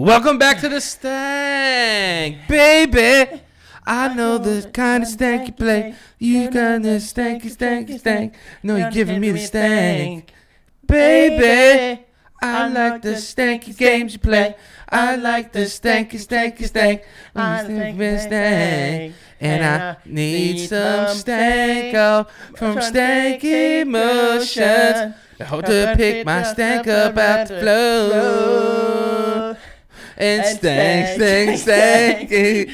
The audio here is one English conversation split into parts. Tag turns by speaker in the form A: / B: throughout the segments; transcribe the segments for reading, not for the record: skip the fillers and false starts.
A: Welcome back to the Stank, baby. I know the kind of stank you play. You got the stanky. No, you're giving me the stank, baby. I like the stanky games you play. I like the stanky. I like the stank. And I need some stank from stank emotions. I hope to pick my stank up out the flow. And stank, the stanky,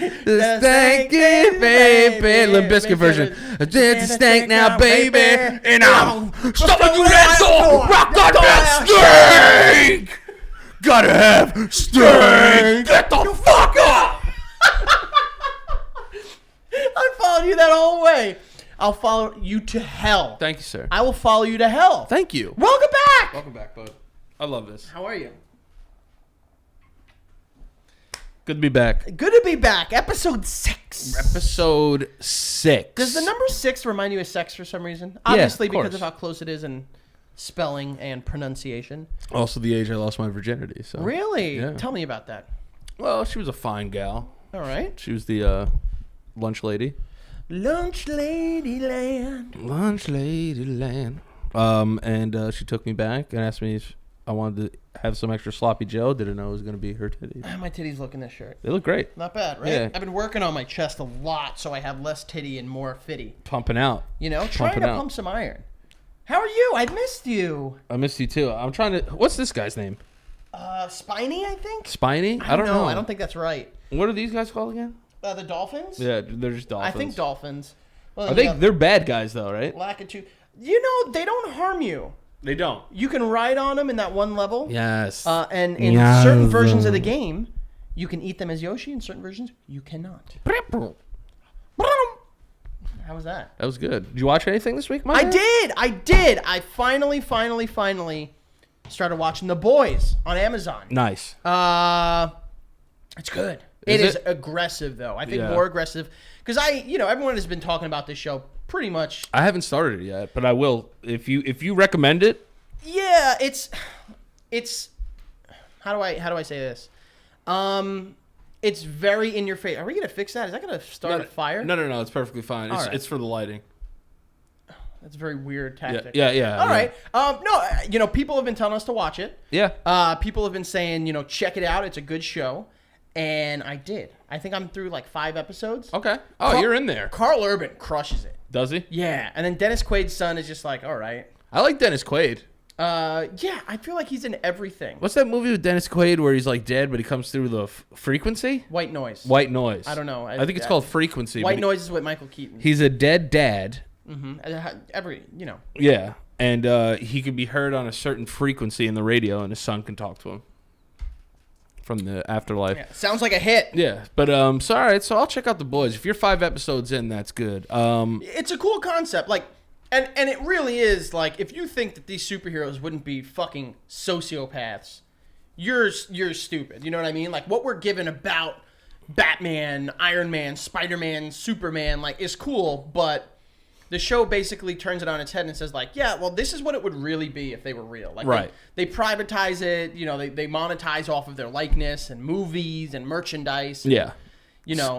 A: baby. Limp Bizkit version. It's a stank now, baby. And I'm stuffing you asshole. Rock on that stank. Gotta have stank. Get the fuck up.
B: I followed you that whole way. I'll follow you to hell.
A: Thank you, sir.
B: I will follow you to hell.
A: Thank you.
B: Welcome back.
A: Welcome back, bud. I love this.
B: How are you?
A: Good to be back.
B: Good to be back. Episode 6.
A: Episode 6.
B: Does the number 6 remind you of sex for some reason?
A: Yeah,
B: Obviously,
A: of
B: because
A: course.
B: of how close it is in spelling and pronunciation.
A: Also the age I lost my virginity. So.
B: Really?
A: Yeah.
B: Tell me about that.
A: Well, she was a fine gal.
B: All right.
A: She was the lunch lady.
B: Lunch lady land.
A: Lunch lady land. And she took me back and asked me if I wanted to have some extra sloppy Joe. Didn't know it was going to be her titties.
B: My titties look in this shirt.
A: They look great.
B: Not bad, right?
A: Yeah.
B: I've been working on my chest a lot so I have less titty and more fitty.
A: Pumping out.
B: You know, trying to pump some iron. How are you? I missed you.
A: I missed you too. I'm trying to... What's this guy's name?
B: Spiny, I think?
A: Spiny? I don't know.
B: I don't think that's right.
A: What are these guys called again?
B: The Dolphins?
A: Yeah, they're just dolphins.
B: I think Dolphins. Well,
A: They're bad guys though, right?
B: Lakitu. You know, they don't harm you.
A: They don't.
B: You can ride on them in that one level.
A: Yes.
B: And in certain versions of the game, you can eat them as Yoshi. In certain versions, you cannot. How was that?
A: That was good. Did you watch anything this week, Mike?
B: I did. I finally started watching The Boys on Amazon.
A: Nice.
B: It's good. It is aggressive, though. I think more aggressive. Because everyone has been talking about this show pretty much.
A: I haven't started it yet, but I will. If you recommend it.
B: Yeah, it's how do I say this? It's very in your face. Are we gonna fix that? Is that gonna start a fire?
A: No. It's perfectly fine.
B: Right.
A: It's for the lighting.
B: That's a very weird tactic.
A: Yeah.
B: All right. No, people have been telling us to watch it.
A: Yeah.
B: People have been saying, check it out. It's a good show. And I did. I think I'm through like 5 episodes.
A: Okay. Oh, you're in there.
B: Carl Urban crushes it.
A: Does he?
B: Yeah. And then Dennis Quaid's son is just like, all right.
A: I like Dennis Quaid.
B: Yeah, I feel like he's in everything.
A: What's that movie with Dennis Quaid where he's like dead, but he comes through the frequency?
B: White Noise.
A: White Noise.
B: I don't know.
A: I think it's called Frequency.
B: White Noise is with Michael Keaton.
A: He's a dead dad.
B: Mm-hmm.
A: Yeah, and he can be heard on a certain frequency in the radio, and his son can talk to him from the afterlife.
B: Yeah, sounds like a hit.
A: Yeah, but so all right, so I'll check out The Boys. If you're 5 episodes in, that's good.
B: It's a cool concept, like, and it really is like if you think that these superheroes wouldn't be fucking sociopaths, you're stupid. You know what I mean? Like what we're given about Batman, Iron Man, Spider-Man, Superman, like is cool, but the show basically turns it on its head and says like, yeah, well, this is what it would really be if they were real. Like,
A: right.
B: They privatize it, they monetize off of their likeness and movies and merchandise. And,
A: yeah.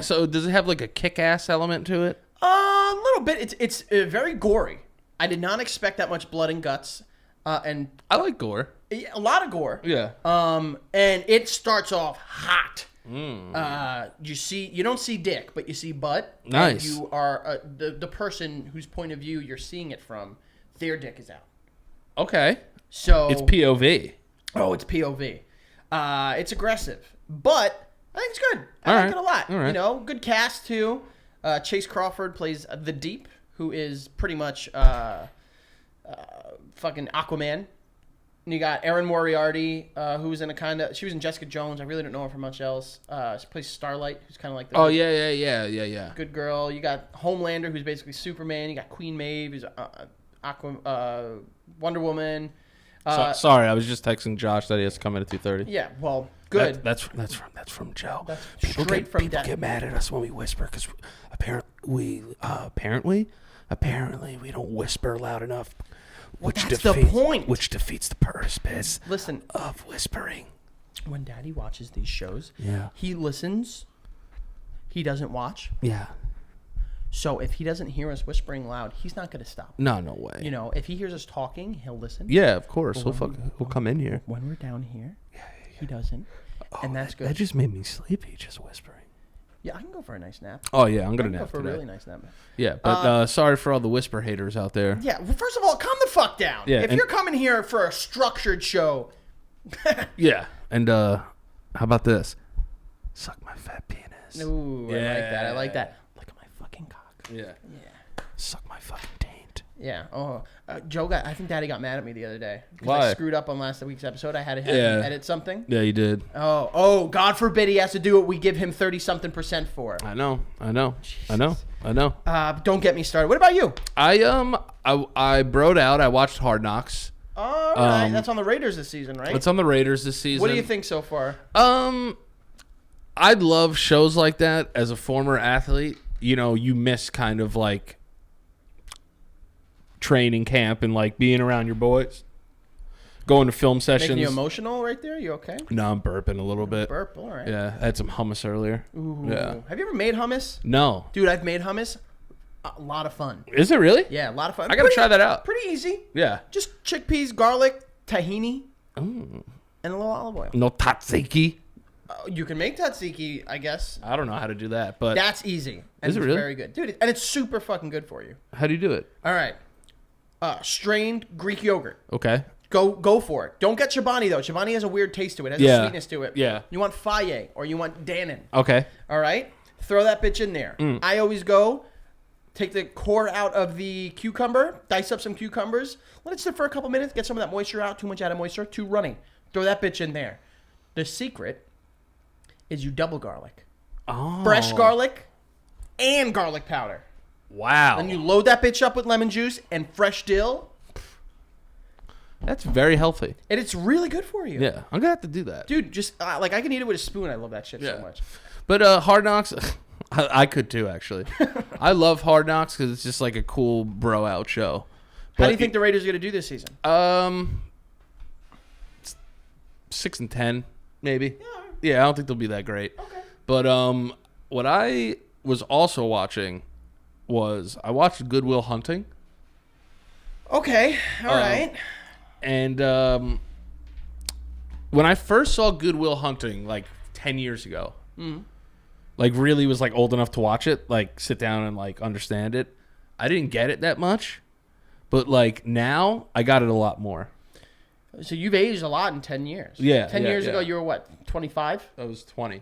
A: So does it have like a kick-ass element to it?
B: A little bit. It's very gory. I did not expect that much blood and guts. And
A: I like gore.
B: A lot of gore.
A: Yeah.
B: And it starts off hot.
A: Mm.
B: You don't see dick, but you see butt.
A: Nice.
B: And you are the person whose point of view you're seeing it from. Their dick is out.
A: Okay.
B: So
A: it's POV.
B: Oh, it's POV. It's aggressive, but I think it's good. I like it a lot.
A: All right.
B: Good cast too. Chase Crawford plays the Deep, who is pretty much fucking Aquaman. And you got Erin Moriarty, who was in she was in Jessica Jones. I really don't know her from much else. She plays Starlight, who's kind of like the
A: yeah.
B: good girl. You got Homelander, who's basically Superman. You got Queen Maeve, who's Wonder Woman.
A: Sorry, I was just texting Josh that he has to come in at 2:30.
B: Yeah, well, good.
A: That's from Joe.
B: That's
A: People
B: People
A: get mad at us when we whisper because apparently we don't whisper loud enough.
B: That's the point.
A: Which defeats the purpose
B: Listen,
A: of whispering.
B: when Daddy watches these shows,
A: Yeah.
B: he listens. He doesn't watch.
A: Yeah.
B: So if he doesn't hear us whispering loud, he's not going to stop.
A: No way.
B: You know, if he hears us talking, he'll listen.
A: Yeah, of course.
B: But
A: He'll come in here.
B: When we're down here, he doesn't. And that's good.
A: That just made me sleepy, just whispering.
B: Yeah, I can go for a nice nap.
A: Oh, yeah, I'm going
B: I
A: to
B: can
A: nap
B: go for
A: today.
B: a really nice nap.
A: Yeah, but sorry for all the whisper haters out there.
B: Yeah, well, first of all, calm the fuck down.
A: Yeah,
B: if you're coming here for a structured show.
A: Yeah, and how about this? Suck my fat penis.
B: Ooh,
A: Yeah.
B: I like that. I like that. Look at my fucking cock.
A: Yeah.
B: Yeah.
A: Suck my fucking taint.
B: Yeah. Oh, I think Daddy got mad at me the other day. 'Cause
A: Why?
B: I screwed up on last week's episode. I had to edit something.
A: Yeah, you did.
B: Oh, God forbid he has to do what we give him 30-something% for.
A: I know.
B: Don't get me started. What about you?
A: I broed out. I watched Hard Knocks.
B: All right. That's on the Raiders this season, right?
A: It's on the Raiders this season.
B: What do you think so far?
A: I love shows like that. As a former athlete, you know, you miss kind of like training camp and like being around your boys, going to film sessions.
B: Making you emotional right there? You okay?
A: No, I'm burping a little bit.
B: Burp, all right.
A: Yeah, I had some hummus earlier.
B: Ooh.
A: Yeah.
B: Have you ever made hummus?
A: No.
B: Dude, I've made hummus. A lot of fun.
A: Is it really?
B: Yeah, a lot of fun.
A: I gotta try that out.
B: Pretty easy.
A: Yeah.
B: Just chickpeas, garlic, tahini,
A: Ooh.
B: and a little olive oil.
A: No tzatziki.
B: You can make tzatziki, I guess.
A: I don't know how to do that, but
B: That's easy. And
A: Is it
B: it's
A: really?
B: very good. Dude, and it's super fucking good for you.
A: how do you do it?
B: All right. Strained Greek yogurt.
A: Okay.
B: Go for it. Don't get Chobani, though. Chobani has a weird taste to it. It has a sweetness to it.
A: Yeah.
B: You want Faye or you want Dannon.
A: Okay.
B: All right? Throw that bitch in there. I always go, take the core out of the cucumber, dice up some cucumbers, let it sit for a couple minutes, get some of that moisture out, too much added moisture, too runny. Throw that bitch in there. The secret is you double garlic.
A: Oh.
B: Fresh garlic and garlic powder.
A: Wow.
B: Then you load that bitch up with lemon juice and fresh dill,
A: That's very healthy.
B: and it's really good for you.
A: Yeah, I'm gonna have to do that.
B: Dude, just like I can eat it with a spoon. I love that shit so
A: Yeah.
B: much.
A: But Hard Knocks, I could too actually. I love Hard Knocks because it's just like a cool bro out show.
B: How do you think the Raiders are going to do this season?
A: 6-10 maybe. Yeah, I don't think they'll be that great.
B: Okay.
A: But what I was also watching was I watched Good Will Hunting.
B: Okay. All right.
A: And when I first saw Good Will Hunting like 10 years ago, like really was like old enough to watch it, like sit down and like understand it, I didn't get it that much. But like now I got it a lot more.
B: So you've aged a lot in 10 years.
A: Yeah,
B: 10
A: yeah,
B: years
A: yeah.
B: ago, you were what, 25?
A: I was 20.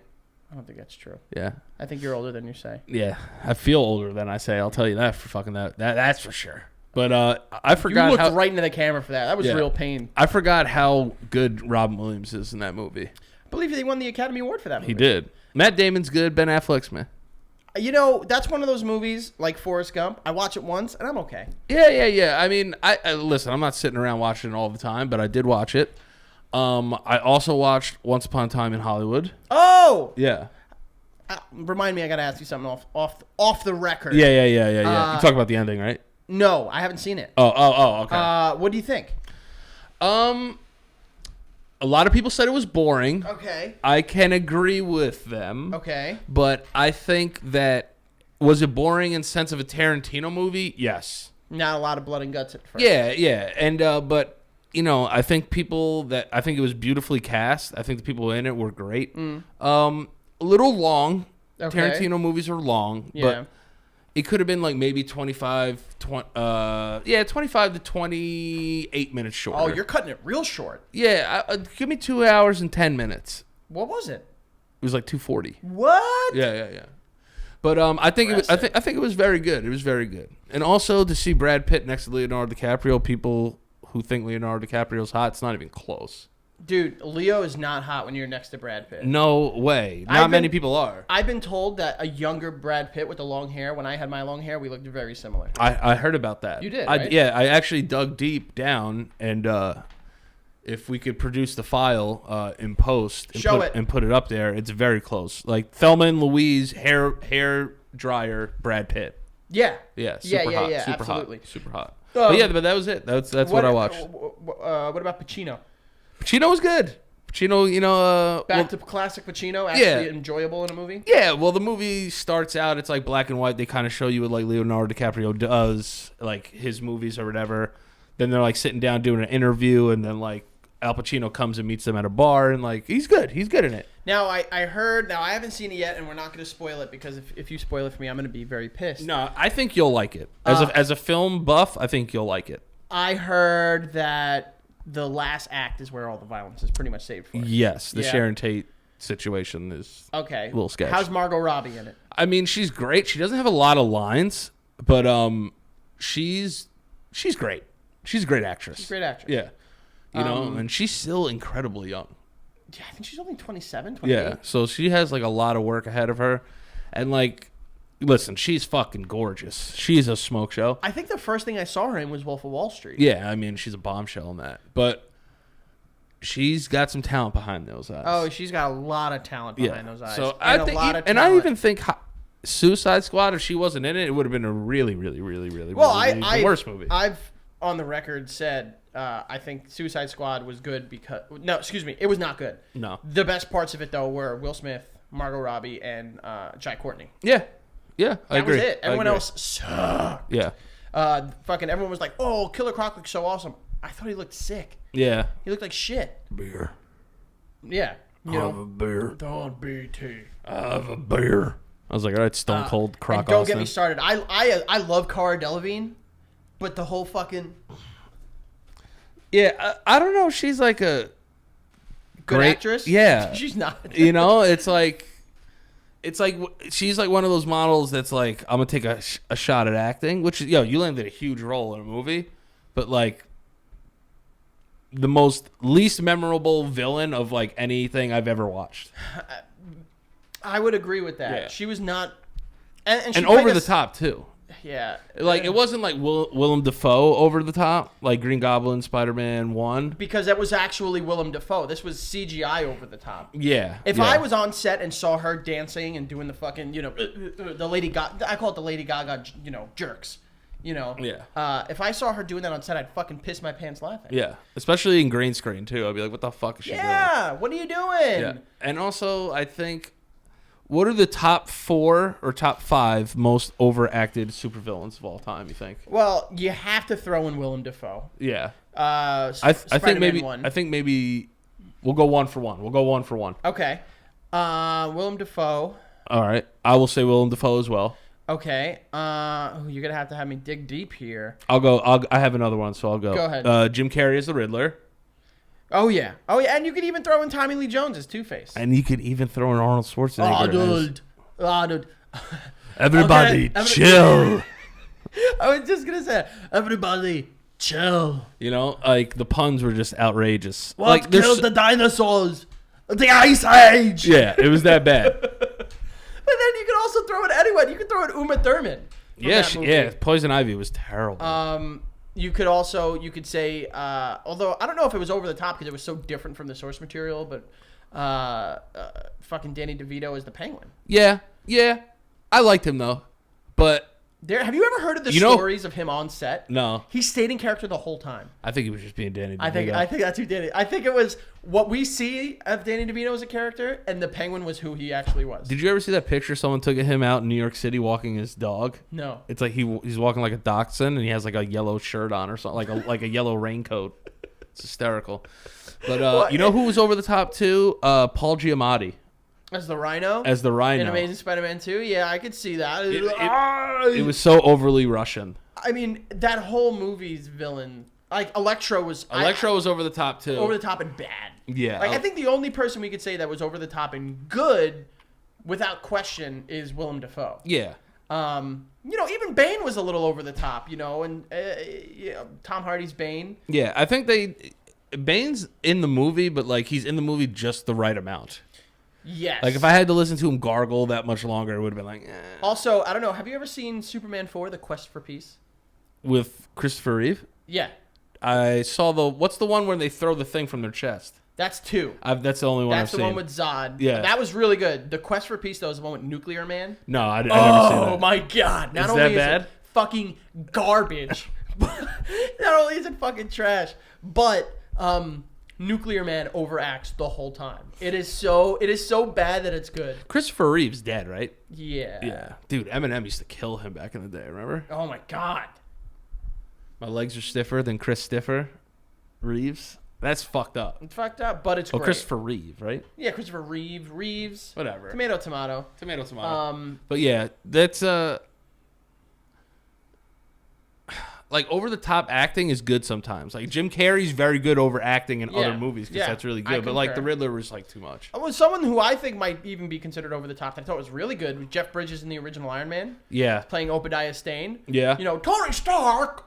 B: I don't think that's true.
A: Yeah.
B: I think you're older than you say.
A: Yeah. I feel older than I say. I'll tell you that for fucking that's for sure. But I
B: You
A: forgot
B: looked
A: how
B: right into the camera for that. That was
A: Yeah.
B: real pain.
A: I forgot how good Robin Williams is in that movie.
B: I believe he won the Academy Award for that movie.
A: He did. Matt Damon's good. Ben Affleck's man.
B: You know, that's one of those movies like Forrest Gump. I watch it once and I'm okay.
A: Yeah. I mean, I listen. I'm not sitting around watching it all the time, but I did watch it. I also watched Once Upon a Time in Hollywood.
B: Oh!
A: Yeah.
B: Remind me, I got to ask you something off the record.
A: Yeah. You talk about the ending, right?
B: No, I haven't seen it.
A: Oh, okay.
B: What do you think?
A: A lot of people said it was boring.
B: Okay.
A: I can agree with them.
B: Okay.
A: But I think that was it boring in sense of a Tarantino movie? Yes.
B: Not a lot of blood and guts at first.
A: Yeah. And but you know, I think it was beautifully cast. I think the people in it were great. A little long.
B: Okay.
A: Tarantino movies are long,
B: Yeah.
A: but it could have been like maybe 25 to 28 minutes shorter.
B: Oh, you're cutting it real short.
A: Yeah, give me 2 hours and 10 minutes.
B: What was it?
A: It was like 2:40.
B: What?
A: Yeah. But I think I think it was very good. It was very good. And also to see Brad Pitt next to Leonardo DiCaprio, people who think Leonardo DiCaprio's hot, it's not even close.
B: Dude, Leo is not hot when you're next to Brad Pitt.
A: No way. Not many people are.
B: I've been told that a younger Brad Pitt with the long hair, when I had my long hair, we looked very similar.
A: I heard about that.
B: You did, right?
A: Yeah, I actually dug deep down, and if we could produce the file in post and put it up there, it's very close. Like Thelma and Louise, hair dryer, Brad Pitt.
B: Yeah.
A: Yeah, super hot.
B: Yeah,
A: super
B: absolutely.
A: hot. Super hot. But that was it. That's what I watched.
B: What about Pacino?
A: Pacino was good. Pacino, you know,
B: Back to classic Pacino, actually enjoyable in a movie.
A: Yeah, well, the movie starts out, it's like black and white. They kind of show you what like Leonardo DiCaprio does, like his movies or whatever. Then they're like sitting down doing an interview, and then like Al Pacino comes and meets them at a bar, and like he's good in it.
B: Now I heard. Now I haven't seen it yet, and we're not going to spoil it because if you spoil it for me, I'm going to be very pissed.
A: No, I think you'll like it. As a film buff, I think you'll like it.
B: I heard that the last act is where all the violence is pretty much saved for.
A: Yes, the Sharon Tate situation is
B: okay.
A: A little sketchy.
B: How's Margot Robbie in it?
A: I mean, she's great. She doesn't have a lot of lines, but she's great. She's a great actress.
B: She's a great actress.
A: Yeah. You know, and she's still incredibly young.
B: Yeah, I think she's only 27, 28.
A: Yeah, so she has like a lot of work ahead of her. And like, listen, she's fucking gorgeous. She's a smoke show.
B: I think the first thing I saw her in was Wolf of Wall Street.
A: Yeah, I mean, she's a bombshell in that. But she's got some talent behind those eyes.
B: Oh, she's got a lot of talent behind those eyes.
A: So
B: and
A: I think, I even think Suicide Squad, if she wasn't in it, it would have been a really, really, really, really, really worse movie.
B: I've on the record said I think Suicide Squad was good because it was not good.
A: No,
B: the best parts of it though were Will Smith, Margot Robbie, and Jai Courtney.
A: Yeah, I agree.
B: That was it. Everyone else sucked.
A: Yeah,
B: fucking everyone was like, "Oh, Killer Croc looks so awesome." I thought he looked sick.
A: Yeah,
B: he looked like shit.
A: Beer.
B: Yeah,
A: I have a beer.
B: Don't BT.
A: I have a beer. I was like, all right, Stone Cold Croc.
B: Don't get me started. I love Cara Delevingne, but the whole fucking.
A: Yeah, I don't know. She's like a
B: good actress.
A: Yeah,
B: she's not.
A: You know, it's like she's like one of those models that's like, I'm gonna take a shot at acting, which is, you landed a huge role in a movie, but like the most least memorable villain of like anything I've ever watched.
B: I would agree with that. Yeah. She was not, and
A: over the top too.
B: Yeah,
A: like it wasn't like Willem Dafoe over the top, like Green Goblin, Spider-Man 1.
B: Because that was actually Willem Dafoe. This was CGI over the top.
A: Yeah.
B: If I was on set and saw her dancing and doing the fucking, the Lady Gaga, I call it the Lady Gaga, jerks.
A: Yeah.
B: If I saw her doing that on set, I'd fucking piss my pants laughing.
A: Yeah. Especially in green screen too. I'd be like, what the fuck is she doing?
B: Yeah. What are you doing?
A: Yeah. And also, I think, what are the top 4 or top 5 most overacted supervillains of all time, you think?
B: Well, you have to throw in Willem Dafoe.
A: Yeah.
B: I think
A: maybe we'll go one for one.
B: Okay. Willem Dafoe.
A: All right. I will say Willem Dafoe as well.
B: Okay. You're going to have me dig deep here.
A: I have another one, so I'll go.
B: Go ahead.
A: Jim Carrey as the Riddler.
B: Oh yeah, and you could even throw in Tommy Lee Jones as Two-Face.
A: And you could even throw in Arnold Schwarzenegger.
B: Dude.
A: Everybody, chill.
B: I was just gonna say, everybody, chill.
A: Like the puns were just outrageous.
B: What killed the dinosaurs? The Ice Age.
A: Yeah, it was that bad.
B: But then you could also throw in anyone. You could throw in Uma Thurman.
A: Yeah, Poison Ivy was terrible.
B: You could say, although I don't know if it was over the top because it was so different from the source material, but fucking Danny DeVito as the Penguin.
A: Yeah, I liked him though, but
B: have you ever heard of the stories of him on set?
A: No,
B: he stayed in character the whole time.
A: I think he was just being Danny DeVito.
B: I think that's who Danny. I think it was what we see of Danny DeVito as a character, and the Penguin was who he actually was.
A: Did you ever see that picture someone took of him out in New York City walking his dog?
B: No.
A: It's like he's walking like a dachshund, and he has like a yellow shirt on or something, like a yellow raincoat. It's hysterical. But who was over the top too? Paul Giamatti.
B: As the Rhino?
A: As the Rhino.
B: In Amazing Spider-Man 2? Yeah, I could see that.
A: It was so overly Russian.
B: I mean, that whole movie's villain, like Electro was
A: over the top too.
B: Over the top and bad.
A: Yeah.
B: Like I think the only person we could say that was over the top and good, without question, is Willem Dafoe.
A: Yeah.
B: Even Bane was a little over the top, and Tom Hardy's Bane.
A: Yeah, I think Bane's in the movie, but like he's in the movie just the right amount.
B: Yes.
A: Like if I had to listen to him gargle that much longer, it would have been like.
B: Also, I don't know. Have you ever seen Superman 4: The Quest for Peace?
A: With Christopher Reeve?
B: Yeah.
A: I saw what's the one where they throw the thing from their chest?
B: That's 2.
A: That's the only one I've seen.
B: That's the one with Zod.
A: Yeah.
B: That was really good. The Quest for Peace, though, is the one with Nuclear Man.
A: No, I never seen that.
B: Oh, my God. Not only is it fucking garbage, not only is it fucking trash, but Nuclear Man overacts the whole time. It is so bad that it's good.
A: Christopher Reeve's dead, right?
B: Yeah.
A: Yeah. Dude, Eminem used to kill him back in the day, remember?
B: Oh my god.
A: My legs are stiffer than Chris Stiffer Reeves. That's fucked up.
B: It's fucked up, but it's great.
A: Christopher Reeve, right?
B: Yeah, Christopher Reeves.
A: Whatever.
B: Tomato.
A: But yeah, that's like over the top acting is good sometimes. Like Jim Carrey's very good overacting in other movies because that's really good. But like the Riddler was like too much.
B: Someone who I think might even be considered over the top that I thought was really good was Jeff Bridges in the original Iron Man.
A: Yeah.
B: Playing Obadiah Stane.
A: Yeah.
B: You know, Tony Stark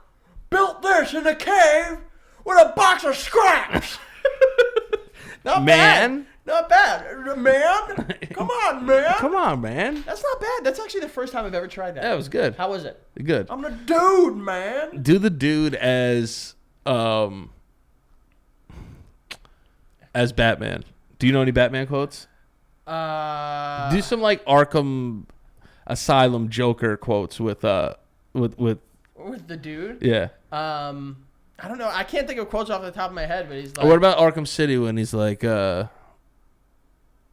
B: built this in a cave with a box of scraps. Not bad. Not bad. Man? Come on, man.
A: Come on, man.
B: That's not bad. That's actually the first time I've ever tried that.
A: That was good.
B: How was it?
A: Good.
B: I'm the dude, man.
A: Do the dude as Batman. Do you know any Batman quotes? Do some like Arkham Asylum Joker quotes with the
B: dude?
A: Yeah.
B: I don't know. I can't think of quotes off the top of my head, but he's like...
A: What about Arkham City when he's like...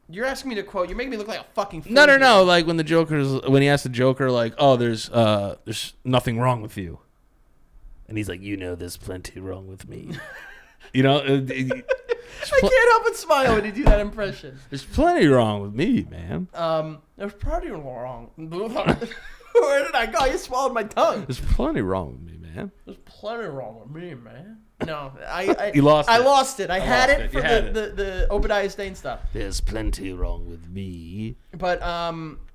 B: You're asking me to quote. You're making me look like a fucking fool.
A: No. Like when he asked the Joker, like, "Oh, there's nothing wrong with you," and he's like, "You know, there's plenty wrong with me." You know,
B: I can't help but smile when you do that impression.
A: There's plenty wrong with me, man.
B: There's plenty wrong. Where did I go? You swallowed my tongue.
A: There's plenty wrong with me, man.
B: There's plenty wrong with me, man. No,
A: You lost it.
B: I lost it. I had it for
A: had
B: the Obadiah Stane stuff.
A: There's plenty wrong with me.
B: But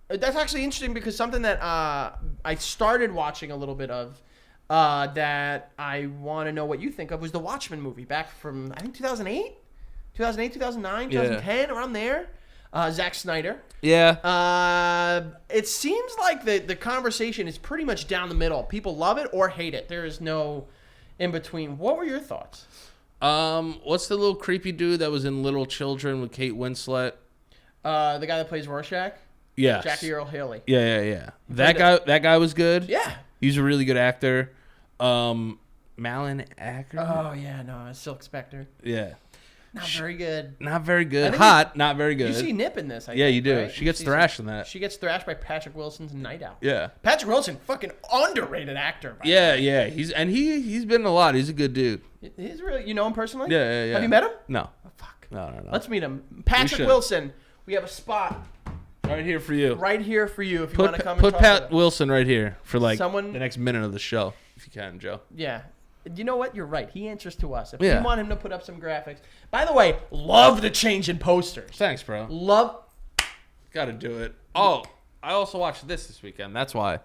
B: that's actually interesting because something that I started watching a little bit of that I want to know what you think of was the Watchmen movie back from, I think, 2008, 2009, 2010, around there. Zack Snyder.
A: Yeah.
B: It seems like the conversation is pretty much down the middle. People love it or hate it. There is no in between. What were your thoughts?
A: What's the little creepy dude that was in Little Children with Kate Winslet?
B: The guy that plays Rorschach?
A: Yes.
B: Jackie Earle Haley.
A: Yeah. That guy was good.
B: Yeah.
A: He's a really good actor. Malin Acker.
B: Oh, yeah, no, Silk Spectre.
A: Yeah.
B: Not very good.
A: Not very good. Hot, not very good.
B: You see Nip in this, I
A: think,
B: you
A: do.
B: Right?
A: She gets thrashed in that.
B: She gets thrashed by Patrick Wilson's Night Owl.
A: Yeah.
B: Patrick Wilson, fucking underrated actor.
A: Yeah. He's been in a lot. He's a good dude.
B: He's really, you know him personally?
A: Yeah.
B: Have you met him?
A: No.
B: Oh, fuck.
A: No.
B: Let's meet him. Patrick Wilson. We have a spot
A: right here for you.
B: Right here for you if you want to come and
A: put
B: talk
A: Pat Wilson right here for like the next minute of the show, if you can, Joe.
B: Yeah. You know what? You're right. He answers to us. If you want him to put up some graphics. By the way, love the change in posters.
A: Thanks, bro. Got to do it. Oh, I also watched this weekend. That's why.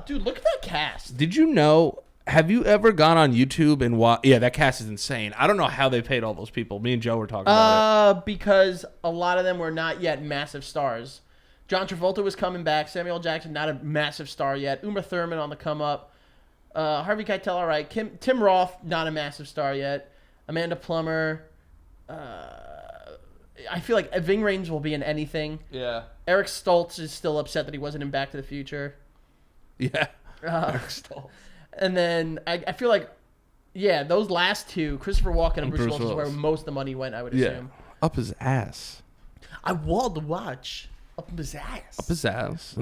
B: Dude, look at that cast.
A: Did you know? Have you ever gone on YouTube and watched? Yeah, that cast is insane. I don't know how they paid all those people. Me and Joe were talking about it.
B: Because a lot of them were not yet massive stars. John Travolta was coming back. Samuel L. Jackson, not a massive star yet. Uma Thurman on the come up. Harvey Keitel, all right. Tim Roth, not a massive star yet. Amanda Plummer. I feel like Ving Rhames will be in anything.
A: Yeah.
B: Eric Stoltz is still upset that he wasn't in Back to the Future.
A: Yeah. Eric Stoltz.
B: And then I feel like, those last two, Christopher Walken and Bruce Willis, is where most of the money went, I would assume.
A: Up his ass.
B: I walled the watch. Up his ass.
A: Up his ass.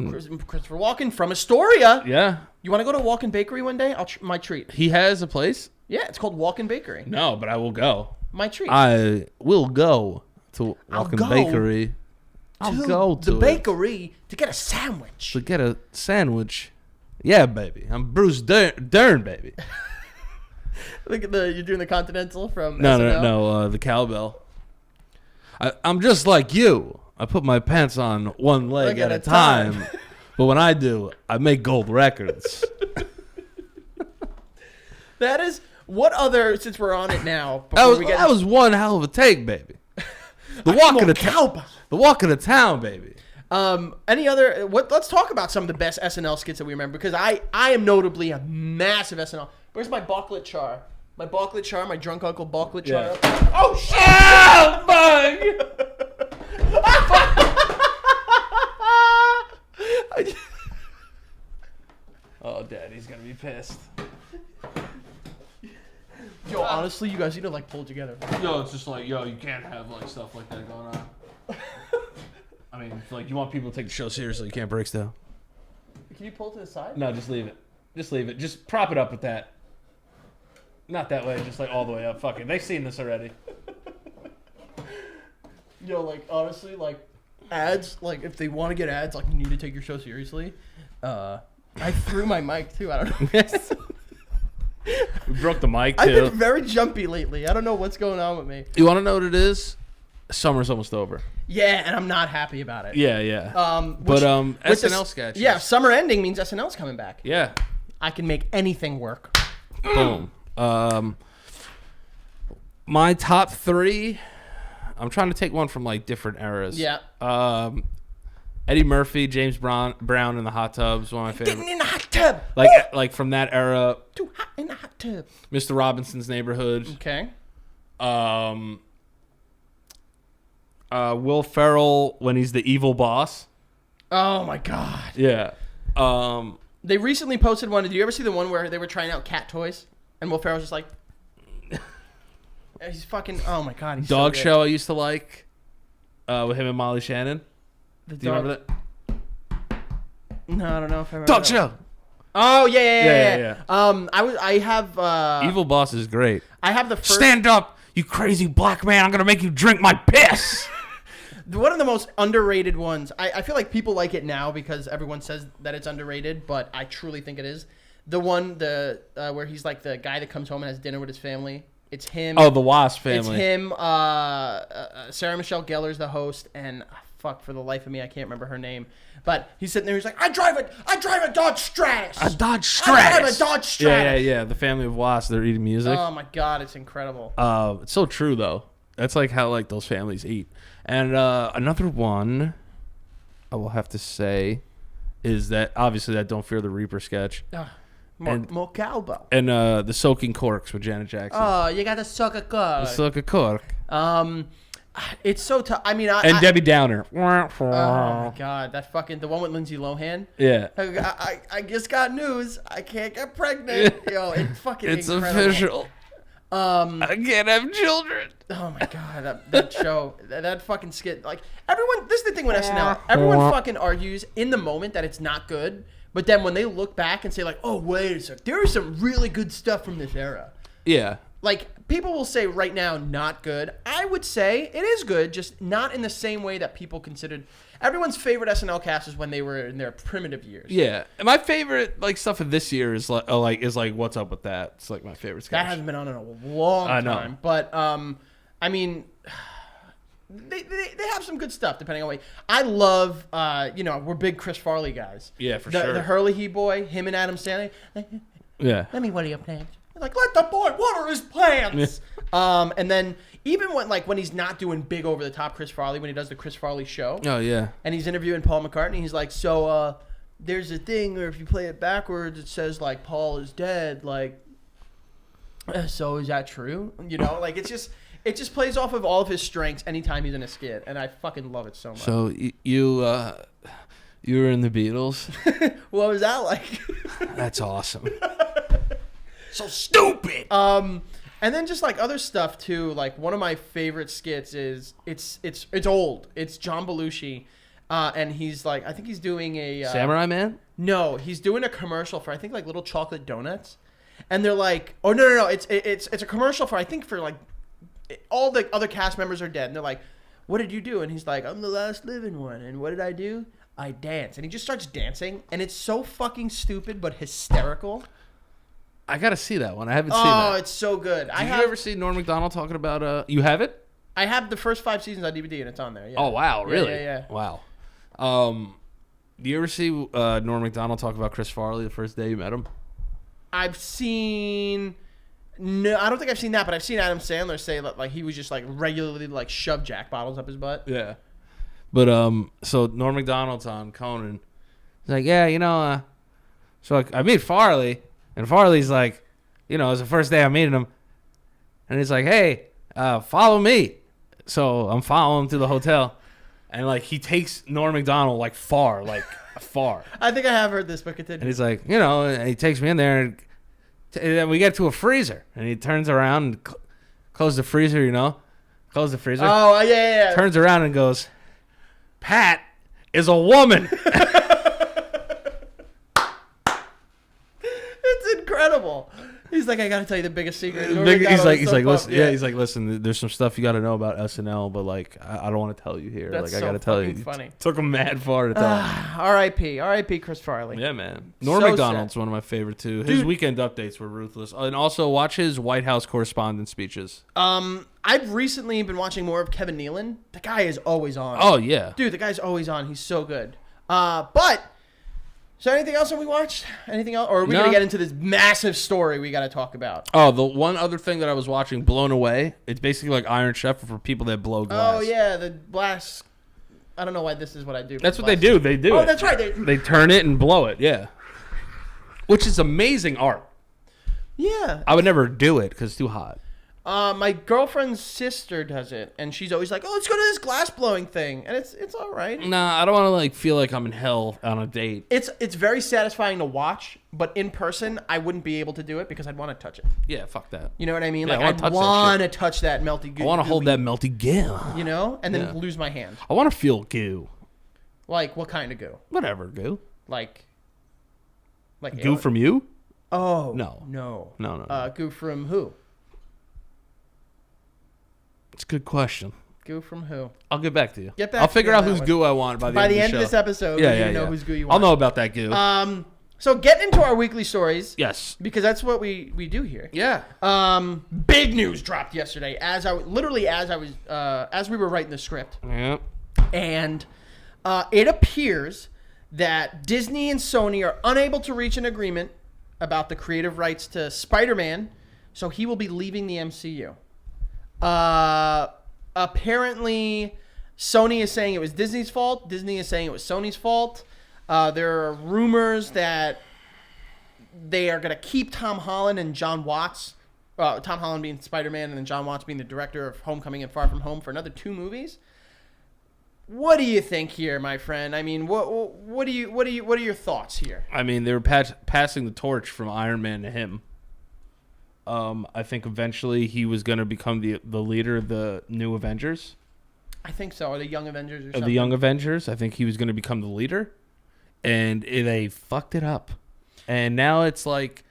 B: Christopher Walken from Astoria.
A: Yeah.
B: You want to go to Walken Bakery one day? My treat.
A: He has a place?
B: Yeah, it's called Walken Bakery.
A: No, but I will go.
B: My treat.
A: I will go to Walken Bakery. I'll go to
B: the bakery to get a sandwich.
A: To get a sandwich. Yeah, baby. I'm Bruce Dern, baby.
B: Look at you're doing the Continental from
A: SNL? No, the cowbell. I'm just like you. I put my pants on one leg at a time. But when I do, I make gold records.
B: That is, what other, since we're on it now.
A: That was one hell of a take, baby. The walk of the town, baby.
B: Any other, let's talk about some of the best SNL skits that we remember, because I am notably a massive SNL. Where's my Balklet char? My Balklet char, my drunk uncle Balklet char. Yeah. Oh, shit!
A: Oh, bug! Oh, Daddy's gonna be pissed.
B: Yo, honestly, Obviously, you guys need to like pull it together.
A: Yo, it's just like, yo, you can't have like stuff like that going on. I mean, like you want people to take the show seriously, you can't break stuff.
B: Can you pull it to the side?
A: No, just leave it. Just leave it. Just prop it up with that. Not that way, just like all the way up. Fuck it. They've seen this already.
B: Yo, like honestly, like ads, like if they want to get ads, like you need to take your show seriously. I threw my mic too. I don't know.
A: We broke the mic
B: I've
A: too.
B: been very jumpy lately. I don't know what's going on with me.
A: You want to know what it is? Summer's almost over.
B: Yeah, and I'm not happy about it.
A: Yeah, yeah.
B: Which,
A: SNL sketches.
B: Yeah, summer ending means SNL's coming back.
A: Yeah.
B: I can make anything work.
A: Boom. My top 3. I'm trying to take one from like different eras.
B: Yeah.
A: Eddie Murphy, James Brown in the hot tubs, one of my
B: Getting
A: favorites.
B: in the hot tub.
A: Like from that era.
B: Too hot in the hot tub.
A: Mr. Robinson's Neighborhood.
B: Okay.
A: Will Ferrell when he's the evil boss.
B: Oh my god.
A: Yeah.
B: They recently posted one. Did you ever see the one where they were trying out cat toys and Will Ferrell's just like, he's fucking. Oh my god. He's
A: Dog
B: so
A: Show I used to like. With him and Molly Shannon.
B: The
A: Do you remember that?
B: No, I don't know if I remember.
A: Dog
B: that
A: Show.
B: one. Oh yeah.
A: Yeah.
B: I have.
A: Evil boss is great.
B: I have the first.
A: Stand up, you crazy black man! I'm gonna make you drink my piss.
B: One of the most underrated ones. I feel like people like it now because everyone says that it's underrated, but I truly think it is. The one where he's like the guy that comes home and has dinner with his family. It's him.
A: Oh, the Wasp family.
B: It's him. Sarah Michelle Gellar's the host, and fuck, for the life of me, I can't remember her name. But he's sitting there. He's like, I drive a Dodge Stratus.
A: A Dodge Stratus.
B: I drive a Dodge Stratus.
A: Yeah. The family of Wasp. They're eating music.
B: Oh my god, it's incredible.
A: It's so true though. That's like how like those families eat. And another one I will have to say is that obviously that Don't Fear the Reaper sketch.
B: More cowbell.
A: And the Soaking Corks with Janet Jackson.
B: Oh, you got to suck a cork.
A: Suck a cork.
B: It's so tough. I mean,
A: Debbie Downer.
B: Oh my god, that fucking the one with Lindsay Lohan.
A: Yeah.
B: I just got news. I can't get pregnant. Yo, it's fucking.
A: It's
B: incredible.
A: official. I can't have children.
B: Oh my god, that show, that fucking skit. Like everyone, this is the thing with SNL. Everyone fucking argues in the moment that it's not good, but then when they look back and say like, oh wait a sec, there is some really good stuff from this era.
A: Yeah.
B: Like, people will say right now, not good. I would say it is good, just not in the same way that people considered. Everyone's favorite SNL cast is when they were in their primitive years.
A: Yeah. And my favorite, like, stuff of this year is like What's Up With That? It's, like, my favorite sketch.
B: That hasn't been on in a long time.
A: I know.
B: But, I mean, they have some good stuff, depending on what. I love, we're big Chris Farley guys.
A: Yeah, for sure.
B: The Hurley He Boy, him and Adam Sandler.
A: Yeah.
B: Let me water your plants. Like, let the boy water his plants. And then even when he's not doing big over the top Chris Farley, when he does the Chris Farley show.
A: Oh yeah.
B: And he's interviewing Paul McCartney, he's like, so there's a thing where if you play it backwards, it says like Paul is dead. Like, so is that true? You know, like it just plays off of all of his strengths anytime he's in a skit, and I fucking love it so much.
A: So you were in the Beatles.
B: What was that like?
A: That's awesome. So stupid.
B: And then just like other stuff too. Like one of my favorite skits is it's old. It's John Belushi, and he's like, I think he's doing a
A: Samurai Man.
B: No, he's doing a commercial for I think like little chocolate donuts, and they're like, oh no, it's a commercial for I think for like all the other cast members are dead, and they're like, what did you do? And he's like, I'm the last living one, and what did I do? I dance, and he just starts dancing, and it's so fucking stupid but hysterical.
A: I gotta see that one. I haven't seen that.
B: Oh, it's so good.
A: Did you ever see Norm Macdonald talking about? You have it?
B: I have the first 5 seasons on DVD, and it's on there. Yeah.
A: Oh wow, really?
B: Yeah.
A: Wow. Do you ever see Norm Macdonald talk about Chris Farley the first day you met him?
B: I've seen. No, I don't think I've seen that, but I've seen Adam Sandler say that like he was just like regularly like shove Jack bottles up his butt.
A: Yeah. But so Norm Macdonald's on Conan. He's like, yeah, so like I meet Farley. And Farley's like, it was the first day I'm meeting him. And he's like, hey, follow me. So I'm following him to the hotel. And, like, he takes Norm Macdonald, like, far.
B: I think I have heard this, but continue.
A: And he's like, and he takes me in there. And then we get to a freezer. And he turns around. And Close the freezer, you know? Close the freezer.
B: Oh, yeah.
A: Turns around and goes, Pat is a woman.
B: It's incredible. He's like, I gotta tell you the biggest secret.
A: He's like, listen, he's like, listen. There's some stuff you got to know about SNL, but like, I don't want to tell you here.
B: That's
A: like,
B: so
A: I got to tell you.
B: funny.
A: Took him mad far to tell him.
B: R.I.P. Chris Farley.
A: Yeah, man. Norm
B: So
A: Macdonald's one of my favorite too. His weekend updates were ruthless, and also watch his White House correspondence speeches.
B: I've recently been watching more of Kevin Nealon. The guy is always on.
A: Oh yeah,
B: dude, the guy's always on. He's so good. But. So anything else that we watched? Anything else? Or are we going to get into this massive story we got to talk about?
A: Oh, the one other thing that I was watching, Blown Away. It's basically like Iron Chef for people that blow glass.
B: Oh, yeah. The blast. I don't know why this is what I do.
A: That's what they do. They do it.
B: Oh, that's right.
A: They turn it and blow it. Yeah. Which is amazing art.
B: Yeah.
A: I would never do it because it's too hot.
B: My girlfriend's sister does it, and she's always like, "Oh, let's go to this glass blowing thing," and it's all right.
A: Nah, I don't want to like feel like I'm in hell on a date.
B: It's very satisfying to watch, but in person, I wouldn't be able to do it because I'd want to touch it.
A: Yeah, fuck that.
B: You know what I mean?
A: Yeah,
B: like
A: I
B: I'd want to touch that melty goo.
A: I want to hold that melty goo.
B: You know, and then lose my hand.
A: I want to feel goo.
B: Like what kind of goo?
A: Whatever goo.
B: Like
A: goo from you?
B: Oh
A: no.
B: Goo from who?
A: It's a good question.
B: Goo from who?
A: I'll get back to you.
B: I'll
A: figure out whose goo I want by the end of the
B: this episode.
A: Yeah.
B: Know whose goo you want.
A: I'll know about that goo.
B: So getting into our weekly stories.
A: Yes.
B: Because that's what we do here.
A: Yeah.
B: Big news dropped yesterday as we were writing the script.
A: Yeah.
B: And it appears that Disney and Sony are unable to reach an agreement about the creative rights to Spider-Man, so he will be leaving the MCU. Apparently, Sony is saying it was Disney's fault. Disney is saying it was Sony's fault. There are rumors that they are going to keep Tom Holland and John Watts. Tom Holland being Spider-Man and then John Watts being the director of Homecoming and Far From Home for another 2 movies. What do you think here, my friend? I mean, what are your thoughts here?
A: I mean, they were passing the torch from Iron Man to him. I think eventually he was going to become the leader of the new Avengers.
B: I think so. Or the Young Avengers or something.
A: The Young Avengers. I think he was going to become the leader. And they fucked it up. And now it's like,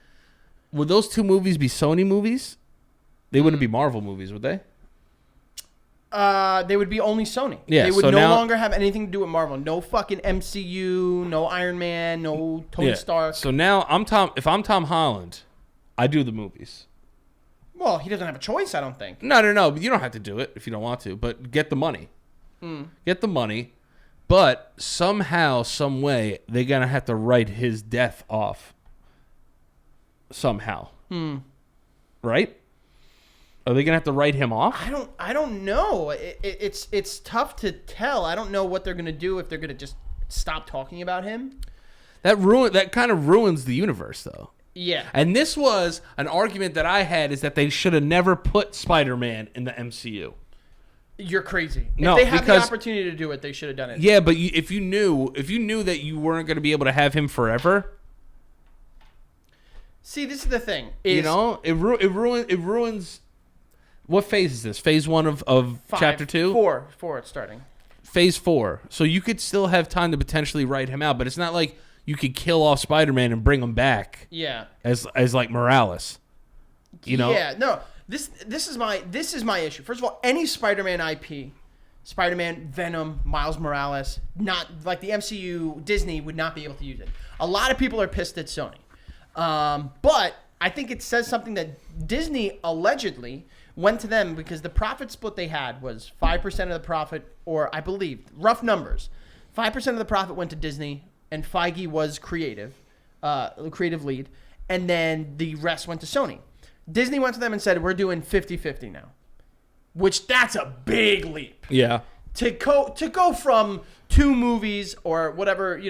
A: would those 2 movies be Sony movies? They wouldn't be Marvel movies, would they?
B: They would be only Sony.
A: Yeah,
B: they would
A: so
B: no
A: now,
B: longer have anything to do with Marvel. No fucking MCU, no Iron Man, no Tony Stark.
A: So now if I'm Tom Holland, I do the movies.
B: Well, he doesn't have a choice, I don't think.
A: No. But you don't have to do it if you don't want to. But get the money. Get the money. But somehow, some way, they're going to have to write his death off. Somehow. Right? Are they going to have to write him off?
B: I don't know. It's tough to tell. I don't know what they're going to do if they're going to just stop talking about him.
A: That kind of ruins the universe, though.
B: Yeah.
A: And this was an argument that I had, is that they should have never put Spider-Man in the MCU.
B: You're crazy.
A: No,
B: if they had the opportunity to do it, they should have done it.
A: Yeah, but if you knew that you weren't going to be able to have him forever.
B: See, this is the thing.
A: It ruins. What phase is this? Phase 1 of
B: 5,
A: chapter 2?
B: 4 it's starting.
A: Phase 4. So you could still have time to potentially write him out, but it's not like you could kill off Spider-Man and bring him back.
B: Yeah.
A: As like Morales. You know?
B: Yeah, no. This is my issue. First of all, any Spider-Man IP, Spider-Man, Venom, Miles Morales, not like the MCU, Disney would not be able to use it. A lot of people are pissed at Sony. But I think it says something that Disney allegedly went to them because the profit split they had was 5% of the profit, or I believe, rough numbers, 5% of the profit went to Disney, and Feige was creative lead, and then the rest went to Sony. Disney went to them and said, we're doing 50-50 now, which that's a big leap.
A: Yeah.
B: To go from 2 movies or whatever,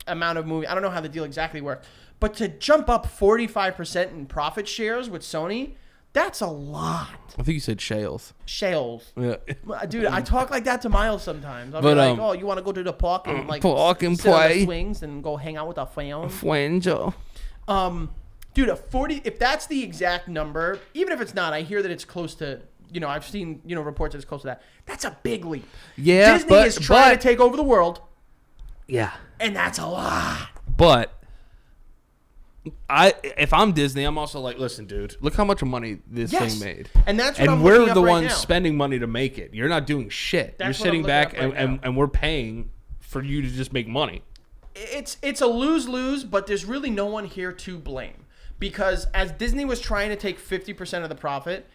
B: amount of movie, I don't know how the deal exactly worked, but to jump up 45% in profit shares with Sony, that's a lot.
A: I think you said shales.
B: Shales.
A: Yeah.
B: Dude, I talk like that to Miles sometimes. I'll be like, oh, you want to go to the park and
A: park and
B: sit on
A: play
B: the swings and go hang out with our friends? Dude, a 40. If that's the exact number, even if it's not, I hear that it's close to. I've seen reports that it's close to that. That's a big leap.
A: Yeah,
B: Disney is trying to take over the world.
A: Yeah,
B: and that's a lot.
A: But if I'm Disney, I'm also like, listen, dude, look how much money this thing made,
B: and that's what
A: and we're the ones spending money to make it. You're not doing shit. You're sitting back and we're paying for you to just make money.
B: It's a lose-lose, but there's really no one here to blame because as Disney was trying to take 50% of the profit,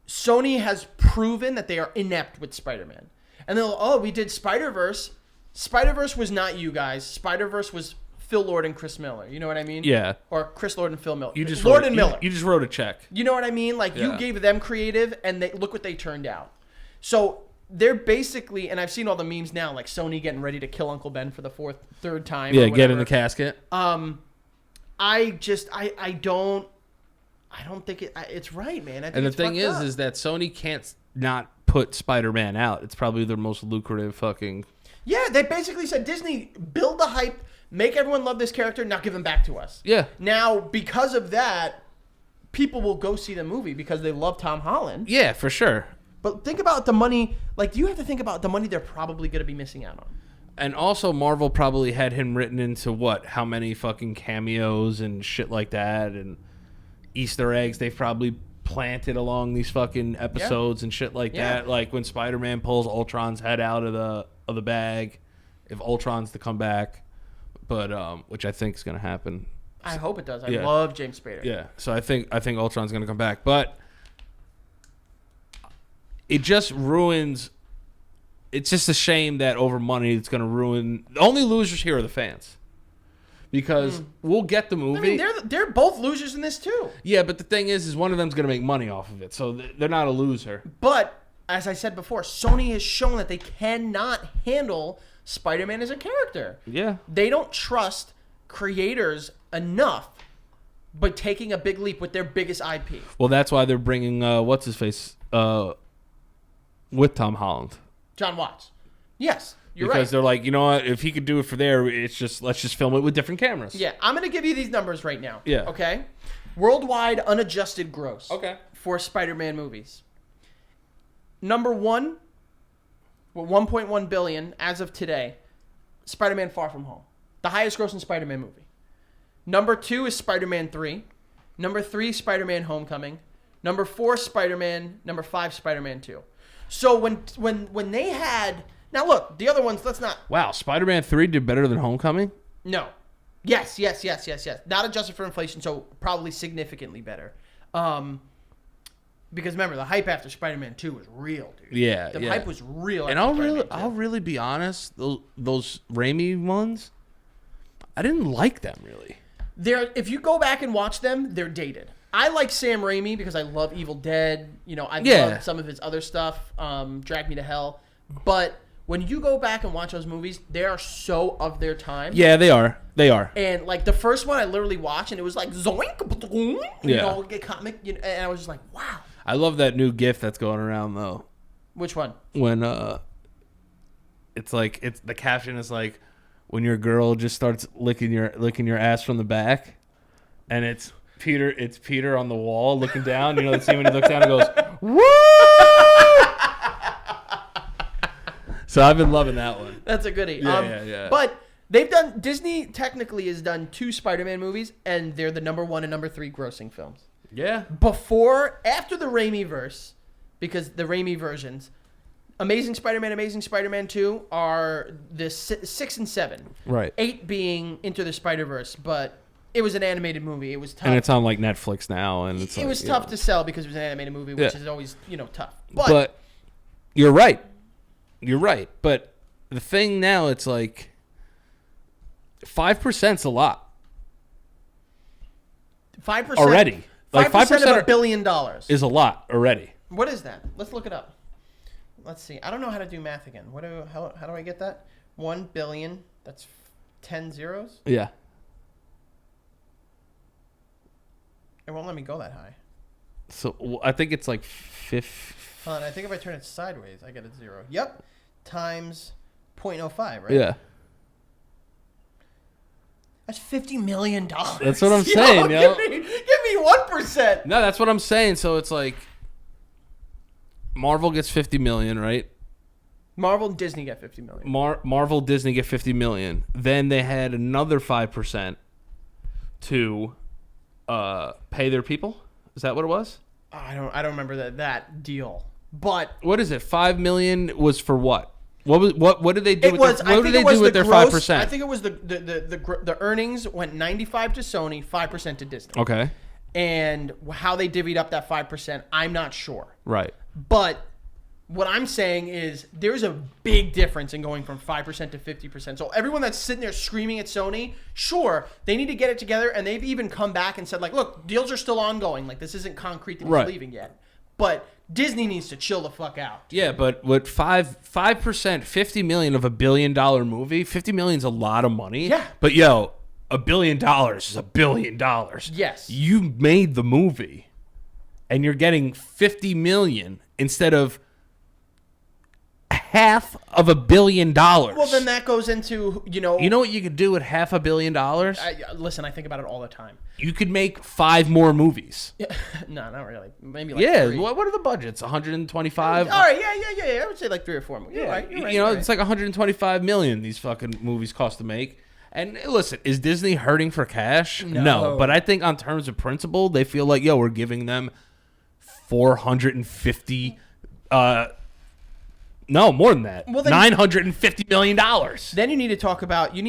B: Sony has proven that they are inept with Spider-Man. And they're like, we did Spider-Verse. Spider-Verse was not you guys. Spider-Verse was Phil Lord and Chris Miller. You know what I mean?
A: Yeah.
B: Or Chris Lord and Phil Miller.
A: You just
B: Lord and Miller.
A: You just wrote a check.
B: You know what I mean? Like you gave them creative, and look what they turned out. So they're basically, and I've seen all the memes now, like Sony getting ready to kill Uncle Ben for the third time.
A: Yeah, get in the casket.
B: I don't think it's right, man. I think
A: and the thing is that Sony can't not put Spider-Man out. It's probably their most lucrative fucking.
B: Yeah, they basically said, Disney, build the hype, make everyone love this character, now give him back to us.
A: Yeah.
B: Now, because of that, people will go see the movie because they love Tom Holland.
A: Yeah, for sure.
B: But think about the money. Like, you have to think about the money they're probably going to be missing out on.
A: And also, Marvel probably had him written into how many fucking cameos and shit like that, and Easter eggs they've probably planted along these fucking episodes and shit like that. Like when Spider-Man pulls Ultron's head out of the bag, if Ultron's to come back, but which I think is gonna happen.
B: I hope it does. I love James Spader.
A: Yeah, so I think Ultron's gonna come back, but it just ruins. It's just a shame that over money it's gonna ruin. The only losers here are the fans. Because we'll get the movie.
B: I mean, they're both losers in this too.
A: Yeah, but the thing is one of them's going to make money off of it. So they're not a loser.
B: But, as I said before, Sony has shown that they cannot handle Spider-Man as a character.
A: Yeah.
B: They don't trust creators enough by taking a big leap with their biggest IP.
A: Well, that's why they're bringing, what's-his-face, with Tom Holland.
B: John Watts. Yes. You're
A: because
B: right.
A: They're like, you know what? If he could do it for there, let's just film it with different cameras.
B: Yeah, I'm going to give you these numbers right now.
A: Yeah.
B: Okay? Worldwide unadjusted gross.
A: Okay.
B: For Spider-Man movies. Number one, with 1.1 billion as of today, Spider-Man Far From Home. The highest grossing Spider-Man movie. Number 2 is Spider-Man 3. Number 3, Spider-Man Homecoming. Number 4, Spider-Man. Number 5, Spider-Man 2. So when they had... Now, look, the other ones, let's not...
A: Wow, Spider-Man 3 did better than Homecoming?
B: No. Yes. Not adjusted for inflation, so probably significantly better. Because remember, the hype after Spider-Man 2 was real, dude.
A: Yeah,
B: The hype was real.
A: And I'll really be honest, those Raimi ones, I didn't like them, really.
B: If you go back and watch them, they're dated. I like Sam Raimi because I love Evil Dead. I love some of his other stuff, Drag Me to Hell. But... when you go back and watch those movies, they are so of their time.
A: Yeah, they are.
B: And like the first one, I literally watched, and it was like zoink, get comic, and I was just like, wow.
A: I love that new GIF that's going around though.
B: Which one?
A: When it's the caption is like when your girl just starts licking your ass from the back, and it's Peter on the wall looking down. You know, the scene when he looks down and goes, woo! So I've been loving that one.
B: That's a goodie.
A: Yeah.
B: But Disney technically has done 2 Spider-Man movies, and they're the number 1 and number 3 grossing films.
A: Yeah.
B: After the Raimi verse, because the Raimi versions, Amazing Spider-Man 2 are the 6 and 7.
A: Right.
B: 8 being Into the Spider-Verse, but it was an animated movie. It was tough.
A: And it's on like Netflix now, and
B: it was tough to sell because it was an animated movie, which is always tough.
A: But you're right. But the thing now, it's like 5%'s a lot.
B: 5%
A: already. Like
B: 5% of $1 billion
A: is a lot already.
B: What is that? Let's look it up. Let's see. I don't know how to do math again. How do I get that? 1 billion. That's 10 zeros.
A: Yeah.
B: It won't let me go that high.
A: So I think it's like 5.
B: Hold on, I think if I turn it sideways, I get a 0. Yep. Times 0.05, right?
A: Yeah.
B: That's $50 million.
A: That's what I'm saying, yo.
B: Give me 1%.
A: No, that's what I'm saying. So it's like Marvel gets 50 million, right?
B: Marvel and Disney get 50 million.
A: Marvel, Disney get 50 million. Then they had another 5% to pay their people. Is that what it was?
B: I don't remember that deal. But
A: what is it? 5 million was for what? What did they do? What did they do with their 5%?
B: I think it was the earnings went 95 to Sony, 5% to Disney.
A: Okay.
B: And how they divvied up that 5%, I'm not sure.
A: Right.
B: But what I'm saying is there's a big difference in going from 5% to 50%. So everyone that's sitting there screaming at Sony, sure, they need to get it together. And they've even come back and said, like, look, deals are still ongoing. Like, this isn't concrete that he's leaving yet. But Disney needs to chill the fuck out.
A: Yeah, but what 5%, 50 million of $1 billion movie, 50 million is a lot of money.
B: Yeah.
A: But yo, $1 billion is $1 billion.
B: Yes.
A: You made the movie and you're getting 50 million instead of half of $1 billion.
B: Well, then that goes into,
A: You know what you could do with $500 million?
B: Listen, I think about it all the time.
A: You could make 5 more movies.
B: Yeah. No, not really. Maybe like 3.
A: What are the budgets? 125?
B: All right, yeah. I would say like 3 or 4 movies. You're right.
A: It's like 125 million these fucking movies cost to make. And listen, is Disney hurting for cash? No. But I think on terms of principle, they feel like, we're giving them 450 no, more than that. Well, $950 million.
B: Then you need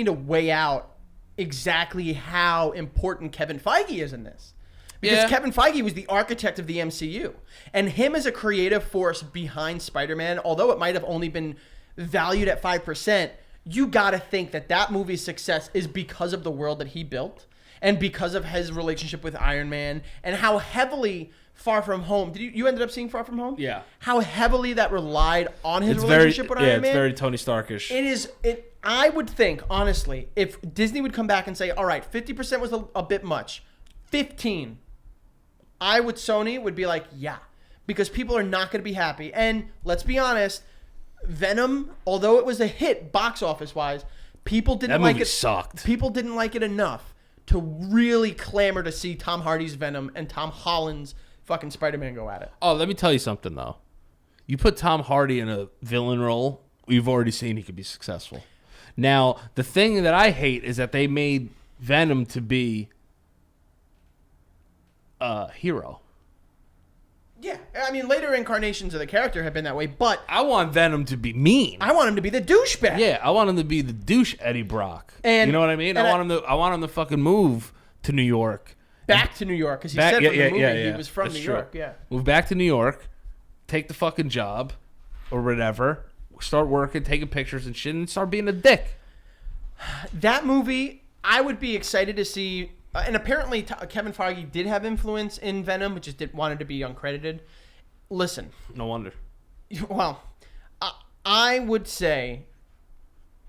B: to weigh out exactly how important Kevin Feige is in this. Because Kevin Feige was the architect of the MCU. And him as a creative force behind Spider-Man, although it might have only been valued at 5%, you got to think that movie's success is because of the world that he built and because of his relationship with Iron Man and how heavily Far From Home. Did you ended up seeing Far From Home?
A: Yeah.
B: How heavily that relied on his relationship with Iron Man.
A: Yeah, it's very Tony Starkish.
B: I would think, honestly, if Disney would come back and say, all right, 50% was a bit much. 15. Sony would be like, yeah. Because people are not going to be happy. And let's be honest, Venom, although it was a hit box office wise, people didn't like it. That movie
A: sucked.
B: People didn't like it enough to really clamor to see Tom Hardy's Venom and Tom Holland's fucking Spider-Man go at it.
A: Oh, let me tell you something, though. You put Tom Hardy in a villain role, we've already seen he could be successful. Now, the thing that I hate is that they made Venom to be a hero.
B: Yeah, I mean, later incarnations of the character have been that way, but
A: I want Venom to be mean.
B: I want him to be the douchebag.
A: Yeah, I want him to be the douche Eddie Brock.
B: And
A: you know what I mean? I want him to fucking move to New York.
B: Back to New York, because he said from the movie he was from New York. Yeah.
A: Move back to New York, take the fucking job, or whatever, start working, taking pictures and shit, and start being a dick.
B: That movie, I would be excited to see. And apparently Kevin Feige did have influence in Venom, but just wanted to be uncredited. Listen.
A: No wonder.
B: Well, I would say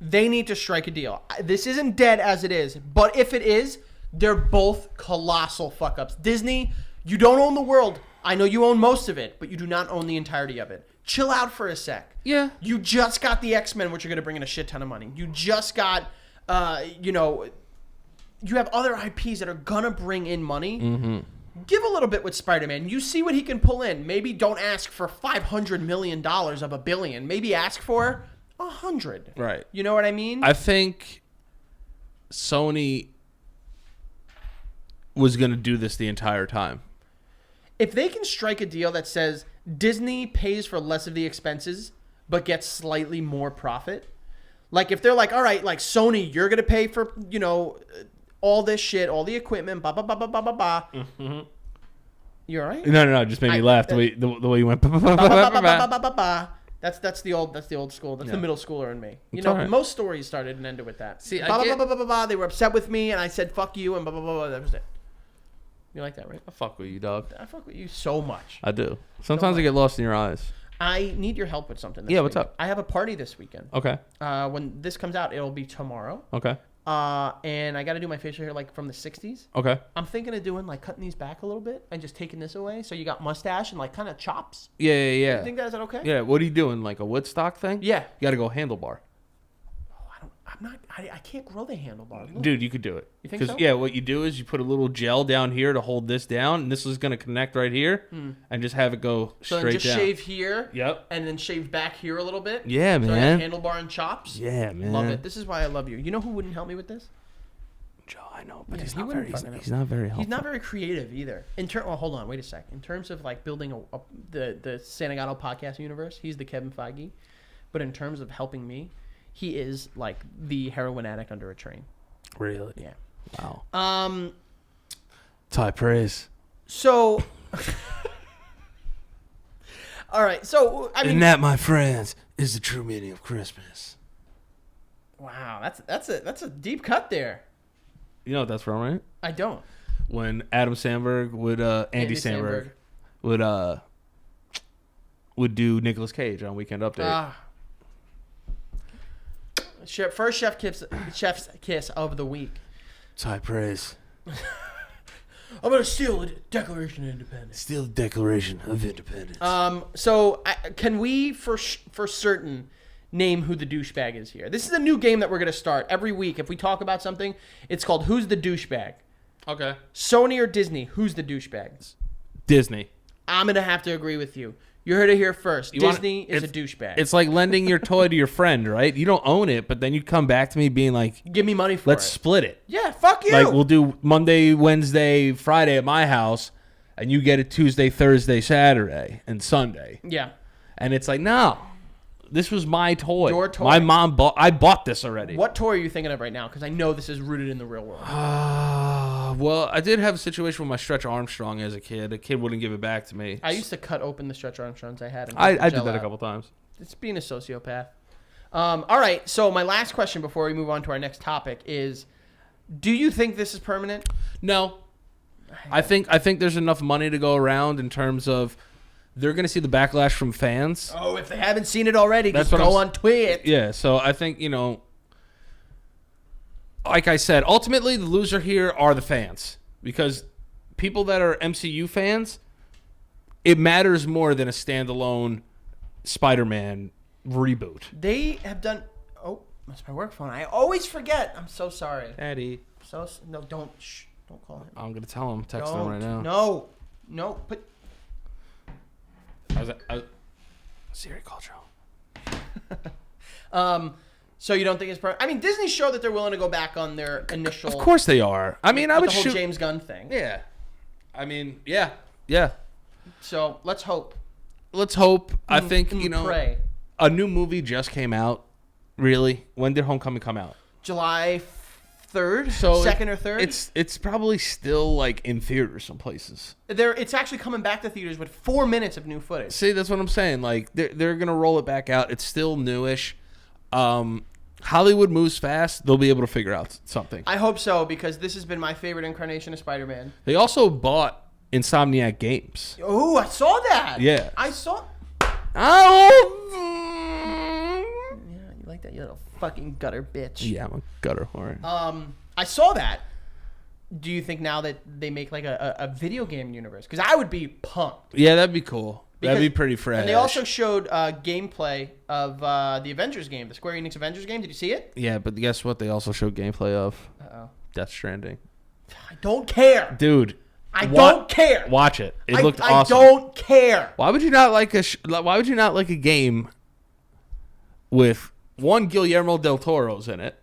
B: they need to strike a deal. This isn't dead as it is, but if it is, they're both colossal fuck-ups. Disney, you don't own the world. I know you own most of it, but you do not own the entirety of it. Chill out for a sec.
A: Yeah.
B: You just got the X-Men, which are going to bring in a shit ton of money. You just got, you have other IPs that are going to bring in money.
A: Mm-hmm.
B: Give a little bit with Spider-Man. You see what he can pull in. Maybe don't ask for $500 million of $1 billion. Maybe ask for 100.
A: Right.
B: You know what I mean?
A: I think Sony was going to do this the entire time.
B: If they can strike a deal that says Disney pays for less of the expenses but gets slightly more profit, like if they're like, all right, like Sony, you're going to pay for, all this shit, all the equipment, blah, blah, blah, blah, blah, blah, blah.
A: Mm-hmm.
B: You all right?
A: No, it just made me laugh the way you went.
B: That's the old school. That's the middle schooler in me.
A: Right.
B: Most stories started and ended with that.
A: See,
B: they were upset with me, and I said fuck you, and blah blah blah blah. That was it. You like that, right?
A: I fuck with you, dog.
B: I fuck with you so much.
A: I do. Sometimes I get lost in your eyes.
B: I need your help with something.
A: What's up?
B: I have a party this weekend.
A: Okay.
B: When this comes out, it'll be tomorrow.
A: Okay.
B: And I got to do my facial hair like from the 60s.
A: Okay.
B: I'm thinking of doing like cutting these back a little bit and just taking this away. So you got mustache and like kind of chops.
A: Yeah.
B: You think is that okay?
A: Yeah. What are you doing? Like a Woodstock thing?
B: Yeah.
A: You got to go handlebar.
B: Oh, I can't grow the handlebar. Look.
A: Dude, you could do it.
B: You think so?
A: Yeah, what you do is you put a little gel down here to hold this down, and this is going to connect right here, and just have it go
B: So
A: straight
B: then just
A: down.
B: shave here.
A: Yep.
B: And then shave back here a little bit.
A: Yeah,
B: so
A: man.
B: Handlebar and chops.
A: Yeah, man.
B: Love it. This is why I love you. You know who wouldn't help me with this?
A: Joe, I know, but
B: Yeah,
A: he's
B: he
A: not
B: wouldn't
A: very.
B: fucking
A: He's not very helpful.
B: He's not very creative either. Well, hold on, wait a sec. In terms of like building the Sanagato podcast universe, he's the Kevin Feige. But in terms of helping me, he is like the heroin addict under a train.
A: Really?
B: Yeah.
A: Wow. High praise.
B: So. All right. So I mean.
A: And that, my friends, is the true meaning of Christmas.
B: Wow, that's a deep cut there.
A: You know what that's from, right?
B: I don't.
A: When Adam Sandberg would Andy Samberg would do Nicolas Cage on Weekend Update.
B: First chef's kiss of the week.
A: It's high praise.
B: I'm gonna steal the Declaration of Independence.
A: Steal the Declaration of Independence.
B: So can we for certain name who the douchebag is here? This is a new game that we're gonna start every week. If we talk about something, it's called Who's the Douchebag?
A: Okay.
B: Sony or Disney? Who's the douchebag?
A: Disney.
B: I'm gonna have to agree with you. You heard it here first. Disney is a douchebag.
A: It's like lending your toy to your friend, right? You don't own it, but then you come back to me being like,
B: give me money for
A: let's
B: it.
A: split it.
B: Yeah, fuck you.
A: Like, we'll do Monday, Wednesday, Friday at my house, and you get it Tuesday, Thursday, Saturday, and Sunday.
B: Yeah.
A: And it's like, no, this was my toy.
B: Your toy.
A: My mom I bought this already.
B: What toy are you thinking of right now? Because I know this is rooted in the real world.
A: Well, I did have a situation with my Stretch Armstrong as a kid. A kid wouldn't give it back to me.
B: I used to cut open the Stretch Armstrongs I had. And
A: I did that a couple times.
B: It's being a sociopath. All right, so my last question before we move on to our next topic is, do you think this is permanent?
A: No. I think there's enough money to go around in terms of they're going to see the backlash from fans.
B: Oh, if they haven't seen it already,
A: That's
B: just
A: what
B: go on Twitch.
A: Yeah, so I think, like I said, ultimately the loser here are the fans. Because people that are MCU fans, it matters more than a standalone Spider-Man reboot.
B: They have done... Oh, that's my work phone. I always forget. I'm so sorry.
A: Daddy.
B: No, don't. Shh. Don't call him.
A: I'm going to tell him. Text him right now.
B: No. Put...
A: Siri called
B: Joe. So you don't think it's I mean, Disney showed that they're willing to go back on their initial.
A: Of course they are. I mean, I would
B: the whole
A: shoot
B: James Gunn thing.
A: Yeah. I mean, yeah.
B: So let's hope.
A: I think
B: pray.
A: A new movie just came out. Really? When did Homecoming come out?
B: July 3rd,
A: so
B: 2nd or 3rd.
A: It's probably still like in theaters some places.
B: It's actually coming back to theaters with 4 minutes of new footage.
A: See, that's what I'm saying. Like they're gonna roll it back out. It's still newish. Hollywood moves fast. They'll be able to figure out something.
B: I hope so, because this has been my favorite incarnation of Spider-Man.
A: They also bought Insomniac Games.
B: Oh, I saw that.
A: Yeah.
B: I saw.
A: Oh.
B: Yeah, you like that, you little fucking gutter bitch.
A: Yeah, I'm a gutter whore.
B: I saw that. Do you think now that they make like a video game universe? Because I would be pumped.
A: Yeah, that'd be cool. That'd be pretty fresh.
B: And they also showed gameplay of the Avengers game, the Square Enix Avengers game. Did you see it?
A: Yeah, but guess what? They also showed gameplay of
B: Uh-oh.
A: Death Stranding.
B: I don't care.
A: Dude.
B: I don't care.
A: Watch it. It looked awesome.
B: I don't care.
A: Why would you not like a game with one Guillermo del Toro's in it,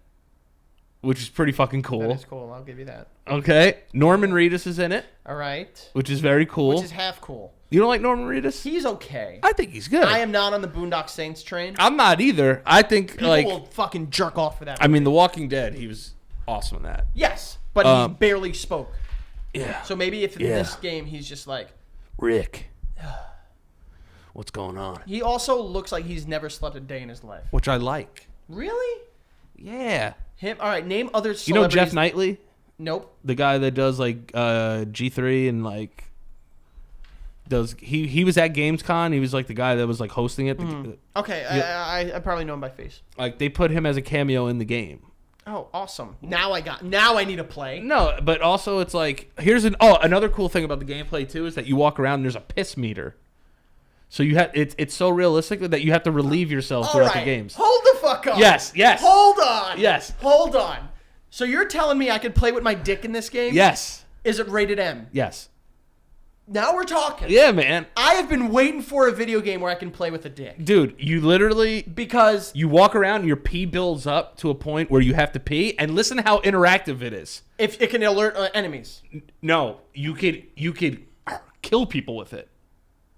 A: which is pretty fucking cool.
B: That is cool. I'll give you that.
A: Okay. Norman Reedus is in it.
B: All right.
A: Which is very cool.
B: Which is half cool.
A: You don't like Norman Reedus?
B: He's okay.
A: I think he's good.
B: I am not on the Boondock Saints train.
A: I'm not either. I think
B: People will fucking jerk off for that.
A: I mean, The Walking Dead, he was awesome in that.
B: Yes, but he barely spoke.
A: Yeah.
B: So maybe if in this game he's just like,
A: Rick, what's going on?
B: He also looks like he's never slept a day in his life.
A: Which I like.
B: Really?
A: Yeah.
B: Him. All right. Name other celebrities.
A: You know Jeff Knightley?
B: Nope.
A: The guy that does like G3 and like does he was at GamesCon. He was like the guy that was like hosting it.
B: Okay. I probably know him by face.
A: Like they put him as a cameo in the game.
B: Oh, awesome. Now I need to play.
A: No, but also it's like another cool thing about the gameplay too is that you walk around and there's a piss meter. So you have it's so realistic that you have to relieve yourself throughout the games.
B: Hold the fuck on.
A: Yes.
B: Hold on.
A: Yes.
B: Hold on. So you're telling me I could play with my dick in this game?
A: Yes.
B: Is it rated M?
A: Yes.
B: Now we're talking.
A: Yeah, man.
B: I have been waiting for a video game where I can play with a dick.
A: Dude, you literally...
B: Because...
A: You walk around and your pee builds up to a point where you have to pee, and listen to how interactive it is.
B: If it can alert enemies.
A: No, you could kill people with it.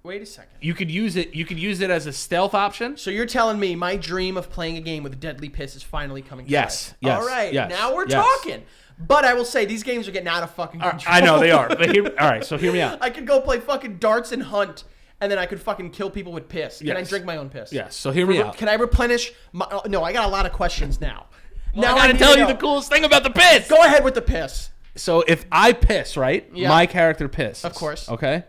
B: Wait a second.
A: You could use it as a stealth option.
B: So you're telling me my dream of playing a game with a deadly piss is finally coming true?
A: Yes.
B: All right.
A: Yes,
B: now we're
A: yes.
B: talking. But I will say, these games are getting out of fucking control.
A: I know they are. But all right, so hear me out.
B: I could go play fucking darts and hunt, and then I could fucking kill people with piss. Can I drink my own piss?
A: Yes, so hear me out.
B: Can I replenish my... No, I got a lot of questions now.
A: Now I gotta tell you the coolest thing about the piss.
B: Go ahead with the piss.
A: So if I piss, right?
B: Yeah.
A: My character pisses.
B: Of course.
A: Okay?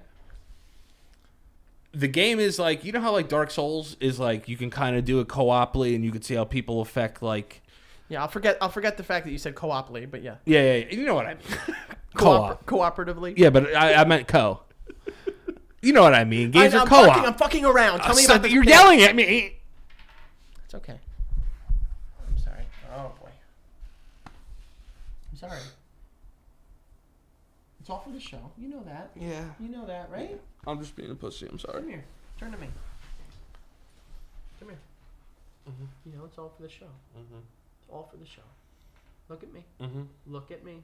A: The game is like, you know how like Dark Souls is like, you can kind of do it co-oply and you can see how people affect like...
B: Yeah, I'll forget the fact that you said co-oply, but yeah.
A: Yeah. You know what I mean. Co-op.
B: Cooperatively?
A: Yeah, but I meant co. You know what I mean. Games are co-op.
B: I'm fucking around. Tell me about this.
A: You're yelling at me.
B: It's okay. I'm sorry. Oh, boy. I'm sorry. It's all for the show. You know that.
A: Yeah.
B: You know that, right?
A: I'm just being a pussy. I'm sorry.
B: Come here. Turn to me. Come here. Mm-hmm. You know, it's all for the show. Mm-hmm. It's all for the show. Look at me.
A: Mm-hmm.
B: Look at me.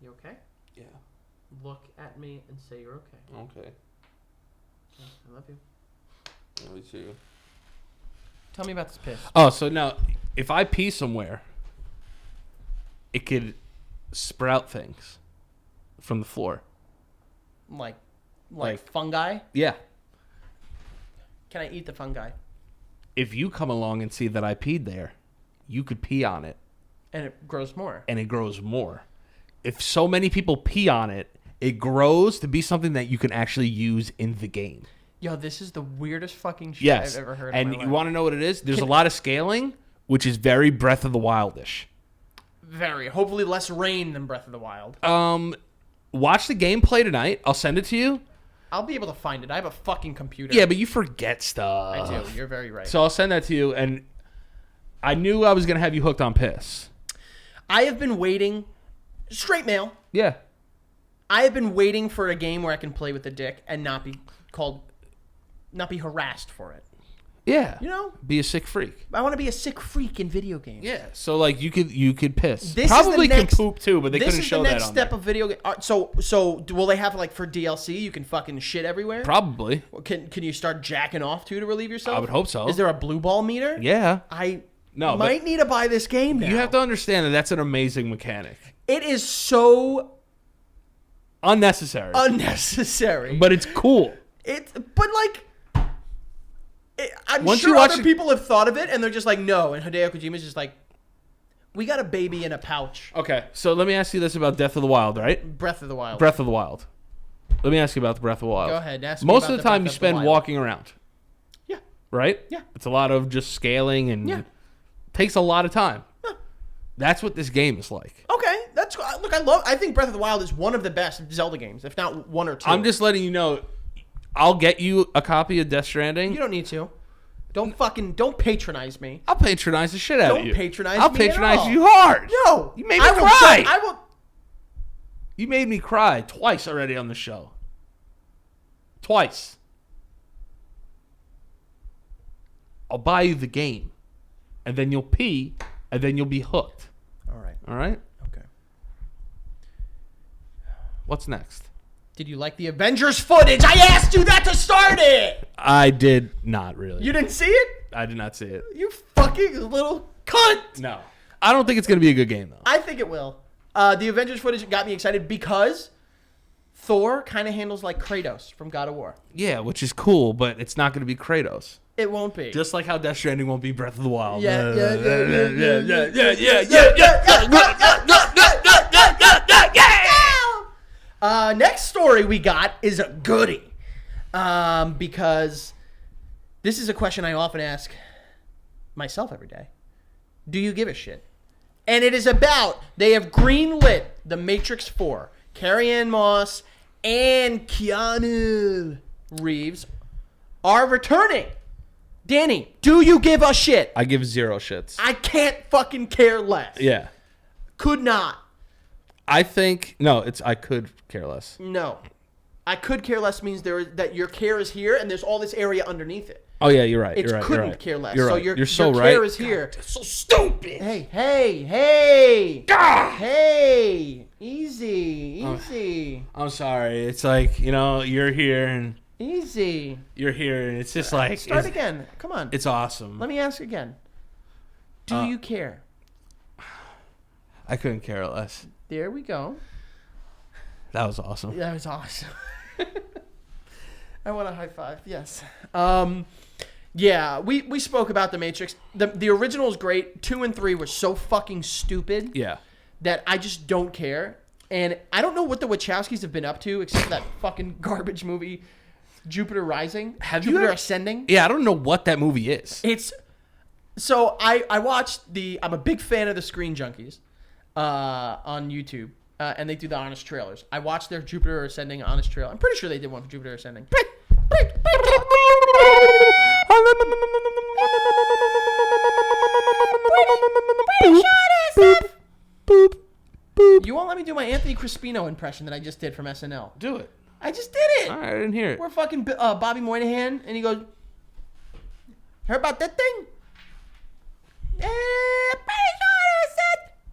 B: You okay?
A: Yeah.
B: Look at me and say you're okay.
A: Okay.
B: I love you.
A: Me too.
B: Tell me about this piss.
A: Oh, so now, if I pee somewhere, it could sprout things from the floor.
B: Like
A: Like-
B: fungi?
A: Yeah.
B: Can I eat the fungi?
A: If you come along and see that I peed there, you could pee on it.
B: And it grows more.
A: And it grows more. If so many people pee on it, it grows to be something that you can actually use in the game.
B: Yo, this is the weirdest fucking shit
A: Yes.
B: I've ever heard
A: And
B: in my life.
A: you want to know what it is? There's a lot of scaling, which is very Breath of the Wild-ish.
B: Very. Hopefully less rain than Breath of the Wild.
A: Watch the gameplay tonight. I'll send it to you.
B: I'll be able to find it. I have a fucking computer.
A: Yeah, but you forget stuff.
B: I do. You're very right.
A: So I'll send that to you, and I knew I was going to have you hooked on piss.
B: I have been waiting. Straight mail.
A: Yeah.
B: I have been waiting for a game where I can play with a dick and not be harassed for it.
A: Yeah.
B: You know?
A: Be a sick freak.
B: I want to be a sick freak in video games.
A: Yeah. So like you could piss.
B: This
A: Probably
B: is the next,
A: can poop too, but they couldn't show that on
B: This is the next step of video game. So will they have like for DLC you can fucking shit everywhere?
A: Probably.
B: Can you start jacking off to relieve yourself?
A: I would hope so.
B: Is there a blue ball meter?
A: Yeah.
B: I
A: No,
B: might need to buy this game now.
A: You have to understand that that's an amazing mechanic.
B: It is so
A: Unnecessary.
B: unnecessary.
A: But it's cool.
B: I'm
A: Once
B: sure
A: you watch
B: other people have thought of it, and they're just like, no. And Hideo Kojima's just like, we got a baby in a pouch.
A: Okay, so let me ask you this about Death of the Wild, right?
B: Breath of the Wild.
A: Breath of the Wild. Let me ask you about the Breath of the Wild.
B: Go ahead. Ask me
A: Most
B: about
A: of the time you
B: Breath of the
A: spend
B: Wild.
A: walking around.
B: Yeah.
A: Right?
B: Yeah.
A: It's a lot of just scaling and takes a lot of time.
B: Yeah.
A: That's what this game is like.
B: Okay, that's look. I think Breath of the Wild is one of the best Zelda games, if not one or two.
A: I'm just letting you know. I'll get you a copy of Death Stranding.
B: You don't need to. Don't patronize me.
A: I'll patronize the shit out of you.
B: Don't patronize
A: I'll
B: me at
A: patronize
B: all.
A: you hard.
B: No,
A: You made me cry.
B: I will.
A: You made me cry twice already on the show. Twice. I'll buy you the game, and then you'll pee, and then you'll be hooked.
B: All right.
A: All right?
B: Okay.
A: What's next?
B: Did you like the Avengers footage? I asked you that to start it.
A: I did not really.
B: You didn't see it?
A: I did not see it.
B: You fucking little cunt.
A: No. I don't think it's going to be a good game, though.
B: I think it will. The Avengers footage got me excited because Thor kind of handles like Kratos from God of War.
A: Yeah, which is cool, but it's not going to be Kratos.
B: It won't be.
A: Just like how Death Stranding won't be Breath of the Wild.
B: Yeah. Next story we got is a goodie. Because this is a question I often ask myself every day. Do you give a shit? And it is about, they have greenlit The Matrix 4. Carrie-Anne Moss and Keanu Reeves are returning. Danny, do you give a shit?
A: I give 0 shits.
B: I can't fucking care less.
A: Yeah.
B: Could not.
A: I think I could care less.
B: No. I could care less means that your care is here and there's all this area underneath it.
A: Oh yeah, you're right.
B: It's
A: You're right.
B: couldn't
A: You're right.
B: care less.
A: You're
B: So
A: right.
B: your
A: You're so
B: your
A: right.
B: care is here.
A: God, so stupid.
B: Hey.
A: God.
B: Hey. Easy.
A: I'm sorry. It's like, you're here and
B: Easy.
A: you're here and it's just like
B: Start again. Come on.
A: It's awesome.
B: Let me ask again. Do you care?
A: I couldn't care less.
B: There we go.
A: That was awesome.
B: That was awesome. I want a high five. Yes. Yeah, we spoke about The Matrix. The original is great. 2 and 3 were so fucking stupid.
A: Yeah.
B: That I just don't care. And I don't know what the Wachowskis have been up to except that fucking garbage movie, Jupiter Rising. Jupiter Ascending.
A: Yeah, I don't know what that movie is.
B: So I watched I'm a big fan of the Screen Junkies on YouTube. And they do the honest trailers. I watched their Jupiter Ascending honest trailer. I'm pretty sure they did one for Jupiter Ascending. You won't let me do my Anthony Crispino impression that I just did from SNL.
A: Do it.
B: I just did it.
A: All right, I didn't hear it.
B: We're fucking Bobby Moynihan, and he goes, "Heard about that thing?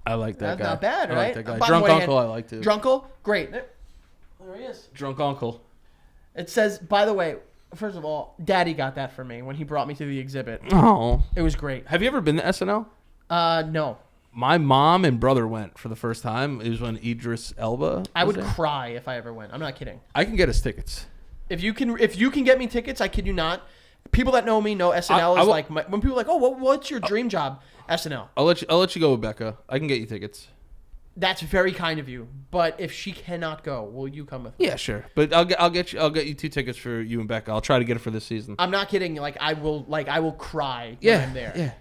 A: I like that guy.
B: That's not bad, right?
A: I like that guy.
B: Bobby
A: Drunk
B: Moynihan.
A: Uncle, I like too.
B: Drunkle? Great. There he is.
A: Drunk Uncle.
B: It says, by the way, first of all, Daddy got that for me when he brought me to the exhibit.
A: Oh.
B: It was great.
A: Have you ever been to SNL?
B: No.
A: My mom and brother went for the first time. It was when Idris Elba.
B: I would
A: there.
B: cry if I ever went. I'm not kidding.
A: I can get us tickets.
B: If you can get me tickets, I kid you not. People that know me know SNL is like when people are like, oh, what's your dream job? SNL.
A: I'll let you go, Rebecca. I can get you tickets.
B: That's very kind of you. But if she cannot go, will you come with me?
A: Yeah, sure. But I'll get you 2 tickets for you and Becca. I'll try to get it for this season.
B: I'm not kidding. I will cry when I'm there.
A: Yeah.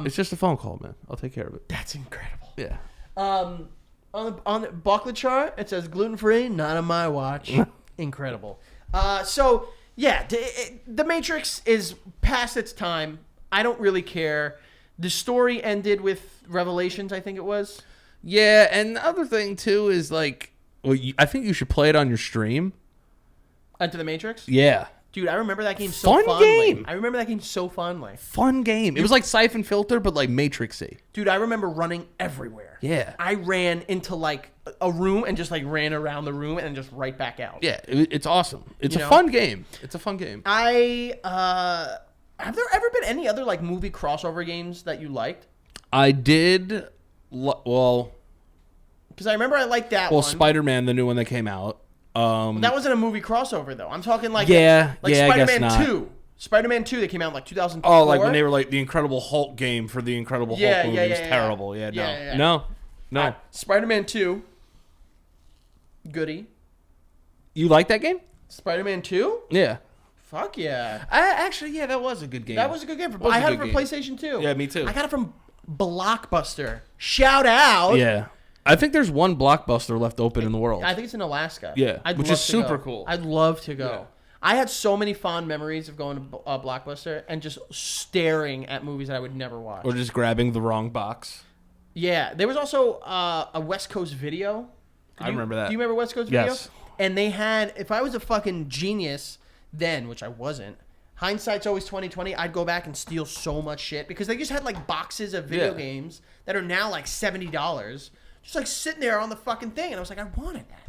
A: It's just a phone call, man. I'll take care of it.
B: That's incredible.
A: Yeah.
B: On the booklet chart, it says gluten free, not on my watch. Incredible. So yeah, the Matrix is past its time. I don't really care. The story ended with Revelations, I think it was.
A: Yeah, and the other thing too is like, I think you should play it on your stream.
B: Into the Matrix.
A: Yeah.
B: Dude, I remember that game so
A: Fun
B: fondly.
A: game.
B: I remember that game so fondly.
A: Fun game. It was like Siphon Filter, but like Matrixy.
B: Dude, I remember running everywhere.
A: Yeah.
B: I ran into like a room and just like ran around the room and just right back out.
A: Yeah, it's awesome. It's a fun game. It's a fun game.
B: Have there ever been any other like movie crossover games that you liked?
A: I did. Well,
B: because I remember I liked that one.
A: Well, Spider-Man, the new one that came out.
B: That wasn't a movie crossover though. I'm talking like
A: Spider-Man
B: I guess
A: not.
B: 2. Spider-Man 2 that came out in like 2004.
A: Oh, like when they were like the Incredible Hulk game for the Incredible Hulk movie. It was terrible. Yeah, no.
B: Spider-Man 2. Goody.
A: You like that game?
B: Spider-Man 2?
A: Yeah.
B: Fuck yeah.
A: Actually, that was a good game.
B: That was a good game. I had it for PlayStation 2.
A: Yeah, me too.
B: I got it from Blockbuster. Shout out.
A: Yeah. I think there's one Blockbuster left open in the world.
B: I think it's in Alaska.
A: Yeah, which is super cool.
B: I'd love to go.
A: Yeah.
B: I had so many fond memories of going to Blockbuster and just staring at movies that I would never watch.
A: Or just grabbing the wrong box.
B: Yeah. There was also a West Coast Video.
A: I remember that.
B: Do you remember West Coast Video?
A: Yes.
B: And they had, if I was a fucking genius then, which I wasn't, hindsight's always 20/20, I'd go back and steal so much shit because they just had like boxes of video games that are now like $70. Just like sitting there on the fucking thing. And I was like, I wanted that.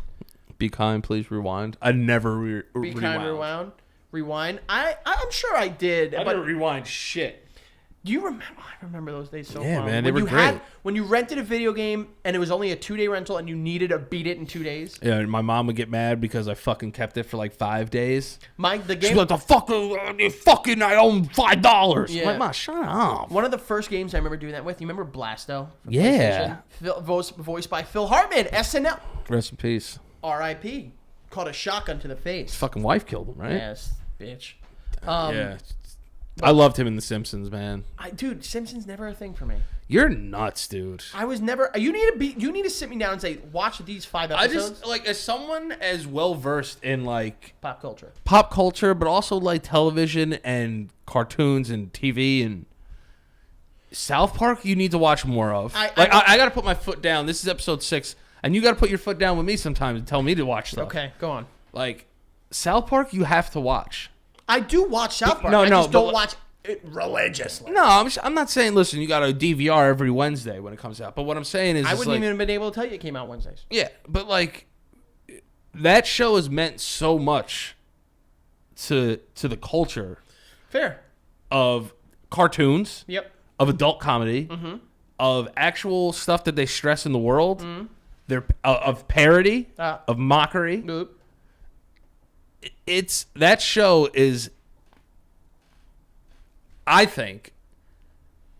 A: Be kind, please rewind. I never rewound.
B: Be kind, rewind. I'm sure I did.
A: I didn't rewind shit.
B: Do you remember? I remember those days so
A: Yeah,
B: fondly.
A: man, they were great.
B: When you rented a video game and it was only a 2-day rental and you needed to beat it in 2 days.
A: Yeah, my mom would get mad because I fucking kept it for like 5 days.
B: The game.
A: She's like, I own $5.
B: Yeah.
A: I'm like, Ma, shut up.
B: One of the first games I remember doing that with. You remember Blasto?
A: Yeah.
B: Voiced by Phil Hartman, SNL.
A: Rest in peace.
B: R.I.P. Caught a shotgun to the face.
A: His fucking wife killed him, right?
B: Yes, bitch.
A: Yeah. I loved him in The Simpsons, man.
B: Dude, Simpsons never a thing for me.
A: You're nuts, dude.
B: I was never. You need to sit me down and say, watch these 5 episodes.
A: I just like, as someone as well versed in like
B: pop culture,
A: but also like television and cartoons and TV and South Park. You need to watch more of. I got to put my foot down. This is episode 6, and you got to put your foot down with me sometimes and tell me to watch stuff.
B: Okay, go on.
A: Like South Park, you have to watch.
B: I do watch South Park.
A: No,
B: I just don't watch it religiously.
A: No, I'm not saying, listen, you got a DVR every Wednesday when it comes out. But what I'm saying is,
B: I wouldn't even have been able to tell you it came out Wednesdays.
A: Yeah, but like that show has meant so much to the culture.
B: Fair.
A: Of cartoons.
B: Yep.
A: Of adult comedy.
B: Mm-hmm.
A: Of actual stuff that they stress in the world. Mm-hmm. Of parody. Of mockery.
B: Nope.
A: It's that show is, I think,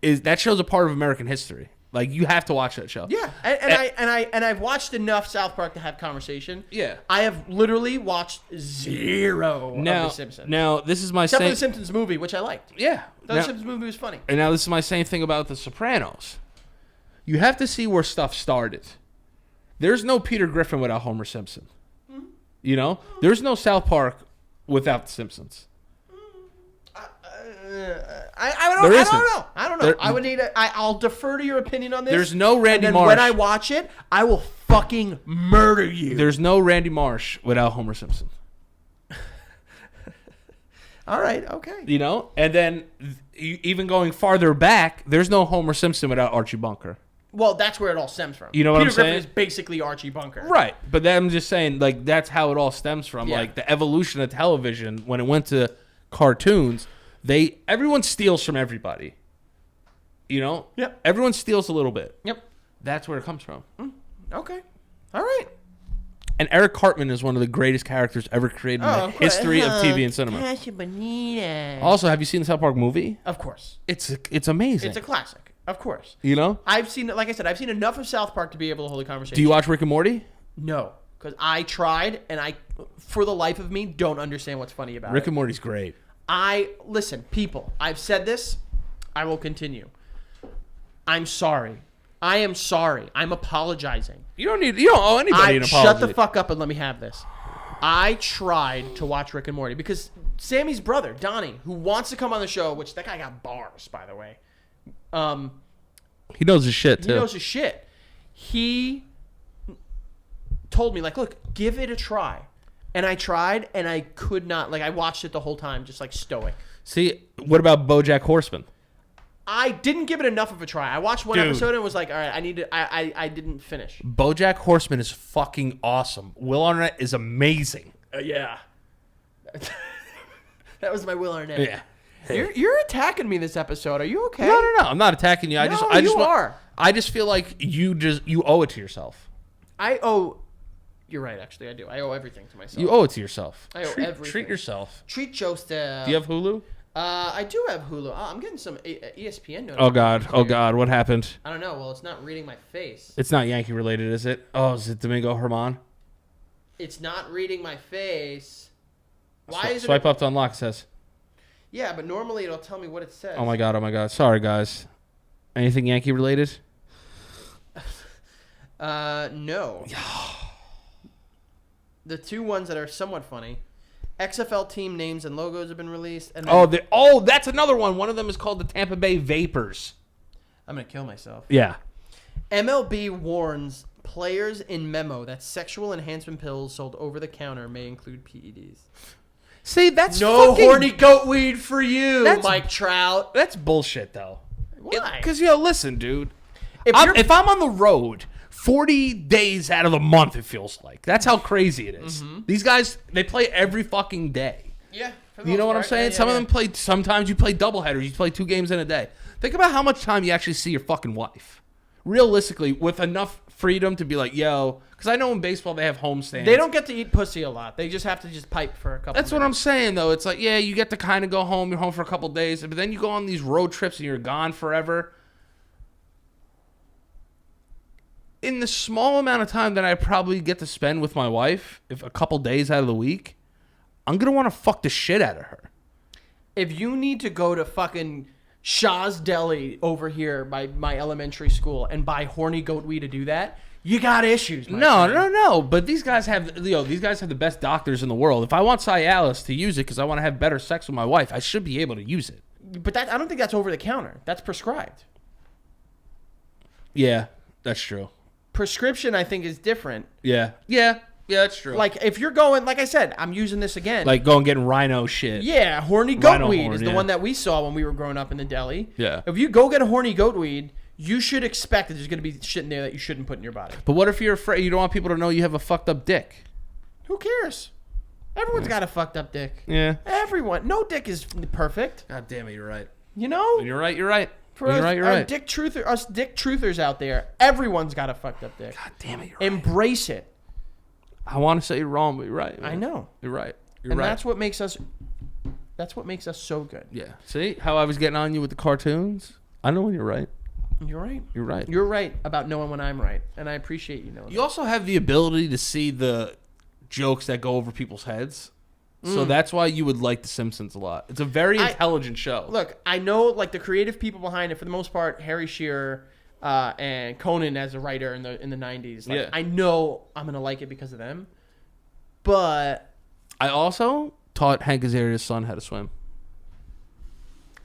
A: that show's a part of American history. Like, you have to watch that show.
B: Yeah, and I've watched enough South Park to have conversation.
A: Yeah,
B: I have literally watched zero of The Simpsons.
A: Now this is my
B: except for The Simpsons movie, which I liked.
A: Yeah,
B: The Simpsons movie was funny.
A: And now this is my same thing about The Sopranos. You have to see where stuff started. There's no Peter Griffin without Homer Simpson. You know, there's no South Park without The Simpsons.
B: I don't know. I would need. I'll defer to your opinion on this.
A: There's no Randy
B: and then
A: Marsh.
B: When I watch it, I will fucking murder you.
A: There's no Randy Marsh without Homer Simpson.
B: All right. Okay.
A: You know, and then even going farther back, there's no Homer Simpson without Archie Bunker.
B: Well, that's where it all stems from.
A: You know what I'm saying?
B: Peter Griffin is basically Archie Bunker.
A: Right. But then I'm just saying, like, that's how it all stems from. Yeah. Like, the evolution of television, when it went to cartoons, everyone steals from everybody. You know?
B: Yep.
A: Everyone steals a little bit.
B: Yep.
A: That's where it comes from.
B: Okay. All right.
A: And Eric Cartman is one of the greatest characters ever created in the history of TV and cinema. Also, have you seen the South Park movie?
B: Of course.
A: It's amazing.
B: It's a classic. Of course.
A: You know?
B: I've seen, like I said, I've seen enough of South Park to be able to hold a conversation.
A: Do you watch Rick and Morty?
B: No. Because I tried, and I, for the life of me, don't understand what's funny about it.
A: Rick and Morty's great.
B: Listen, people, I've said this. I will continue. I'm sorry. I am sorry. I'm apologizing.
A: You don't owe anybody an apology.
B: Shut the fuck up and let me have this. I tried to watch Rick and Morty because Sammy's brother, Donnie, who wants to come on the show, which that guy got bars, by the way.
A: He knows his shit, too.
B: He knows his shit. He told me, like, look, give it a try. And I tried, and I could not. Like, I watched it the whole time, just, like, stoic.
A: See, what about BoJack Horseman?
B: I didn't give it enough of a try. I watched one episode and was like, all right, I didn't finish.
A: BoJack Horseman is fucking awesome. Will Arnett is amazing.
B: Yeah. That was my Will Arnett.
A: Yeah.
B: You're attacking me this episode. Are you okay?
A: No. I'm not attacking you. I just
B: are.
A: I just feel like you owe it to yourself.
B: You're right, actually. I do. I owe everything to myself.
A: You owe it to yourself.
B: I owe everything.
A: Treat yourself.
B: Treat Joseph.
A: Do you have Hulu?
B: I do have Hulu. I'm getting some ESPN notifications.
A: Oh God. What happened?
B: I don't know. Well, it's not reading my face.
A: It's not Yankee related, is it? Oh, is it Domingo Herman?
B: It's not reading my face. Why is it?
A: Swipe up to unlock, it says.
B: Yeah, but normally it'll tell me what it says.
A: Oh my God. Sorry, guys. Anything Yankee related?
B: No. The two ones that are somewhat funny. XFL team names and logos have been released. And then,
A: that's another one. One of them is called the Tampa Bay Vapors.
B: I'm going to kill myself.
A: Yeah.
B: MLB warns players in memo that sexual enhancement pills sold over the counter may include PEDs.
A: See, that's
B: no horny goat weed for you, Mike Trout.
A: That's bullshit, though.
B: Why?
A: Because, listen, dude. If I'm on the road 40 days out of the month, it feels like. That's how crazy it is. Mm-hmm. These guys, they play every fucking day.
B: Yeah.
A: You know what I'm saying? Some of them play, sometimes you play doubleheaders. You play 2 games in a day. Think about how much time you actually see your fucking wife. Realistically, with enough freedom to be like, yo, because I know in baseball they have homestands.
B: They don't get to eat pussy a lot. They just have to just pipe for a couple
A: That's what I'm saying, though. It's like, yeah, you get to kind of go home. You're home for a couple days. But then you go on these road trips and you're gone forever. In the small amount of time that I probably get to spend with my wife, if a couple days out of the week, I'm going to want to fuck the shit out of her.
B: if you need to go to fucking Shaw's Deli over here by my elementary school and buy horny goat weed to do that, you got issues.
A: No. But these guys have, these guys have the best doctors in the world. If I want Cialis to use it because I want to have better sex with my wife, I should be able to use it.
B: But I don't think that's over the counter. That's prescribed.
A: Yeah, that's true.
B: Prescription, I think, is different.
A: Yeah, that's true.
B: Like, if you're going, like I said, I'm using this again.
A: Like going getting rhino shit.
B: Yeah, horny goat
A: Rhino
B: weed
A: horn,
B: is the one that we saw when we were growing up in the deli.
A: Yeah.
B: If you go get a horny goat weed, you should expect that there's going to be shit in there that you shouldn't put in your body.
A: But what if you're afraid, you don't want people to know you have a fucked up dick?
B: Who cares? Everyone's got a fucked up dick.
A: Yeah.
B: Everyone. No dick is perfect.
A: God damn it, you're right.
B: You know?
A: You're right.
B: For us dick truthers out there, everyone's got a fucked up dick.
A: God damn it, you're
B: Embrace it.
A: I want to say you're wrong, but you're right. Man.
B: I know.
A: You're right. You're
B: and
A: right.
B: that's what makes us so good.
A: Yeah. See how I was getting on you with the cartoons? I know when you're right.
B: You're right.
A: You're right.
B: You're right about knowing when I'm right, and I appreciate you knowing.
A: You also have the ability to see the jokes that go over people's heads. So that's why you would like The Simpsons a lot. It's a very intelligent show.
B: Look, I know like the creative people behind it, for the most part, Harry Shearer and Conan as a writer in the 90s. Like,
A: Yeah.
B: I know I'm going to like it because of them. But
A: I also taught Hank Azaria's son how to swim.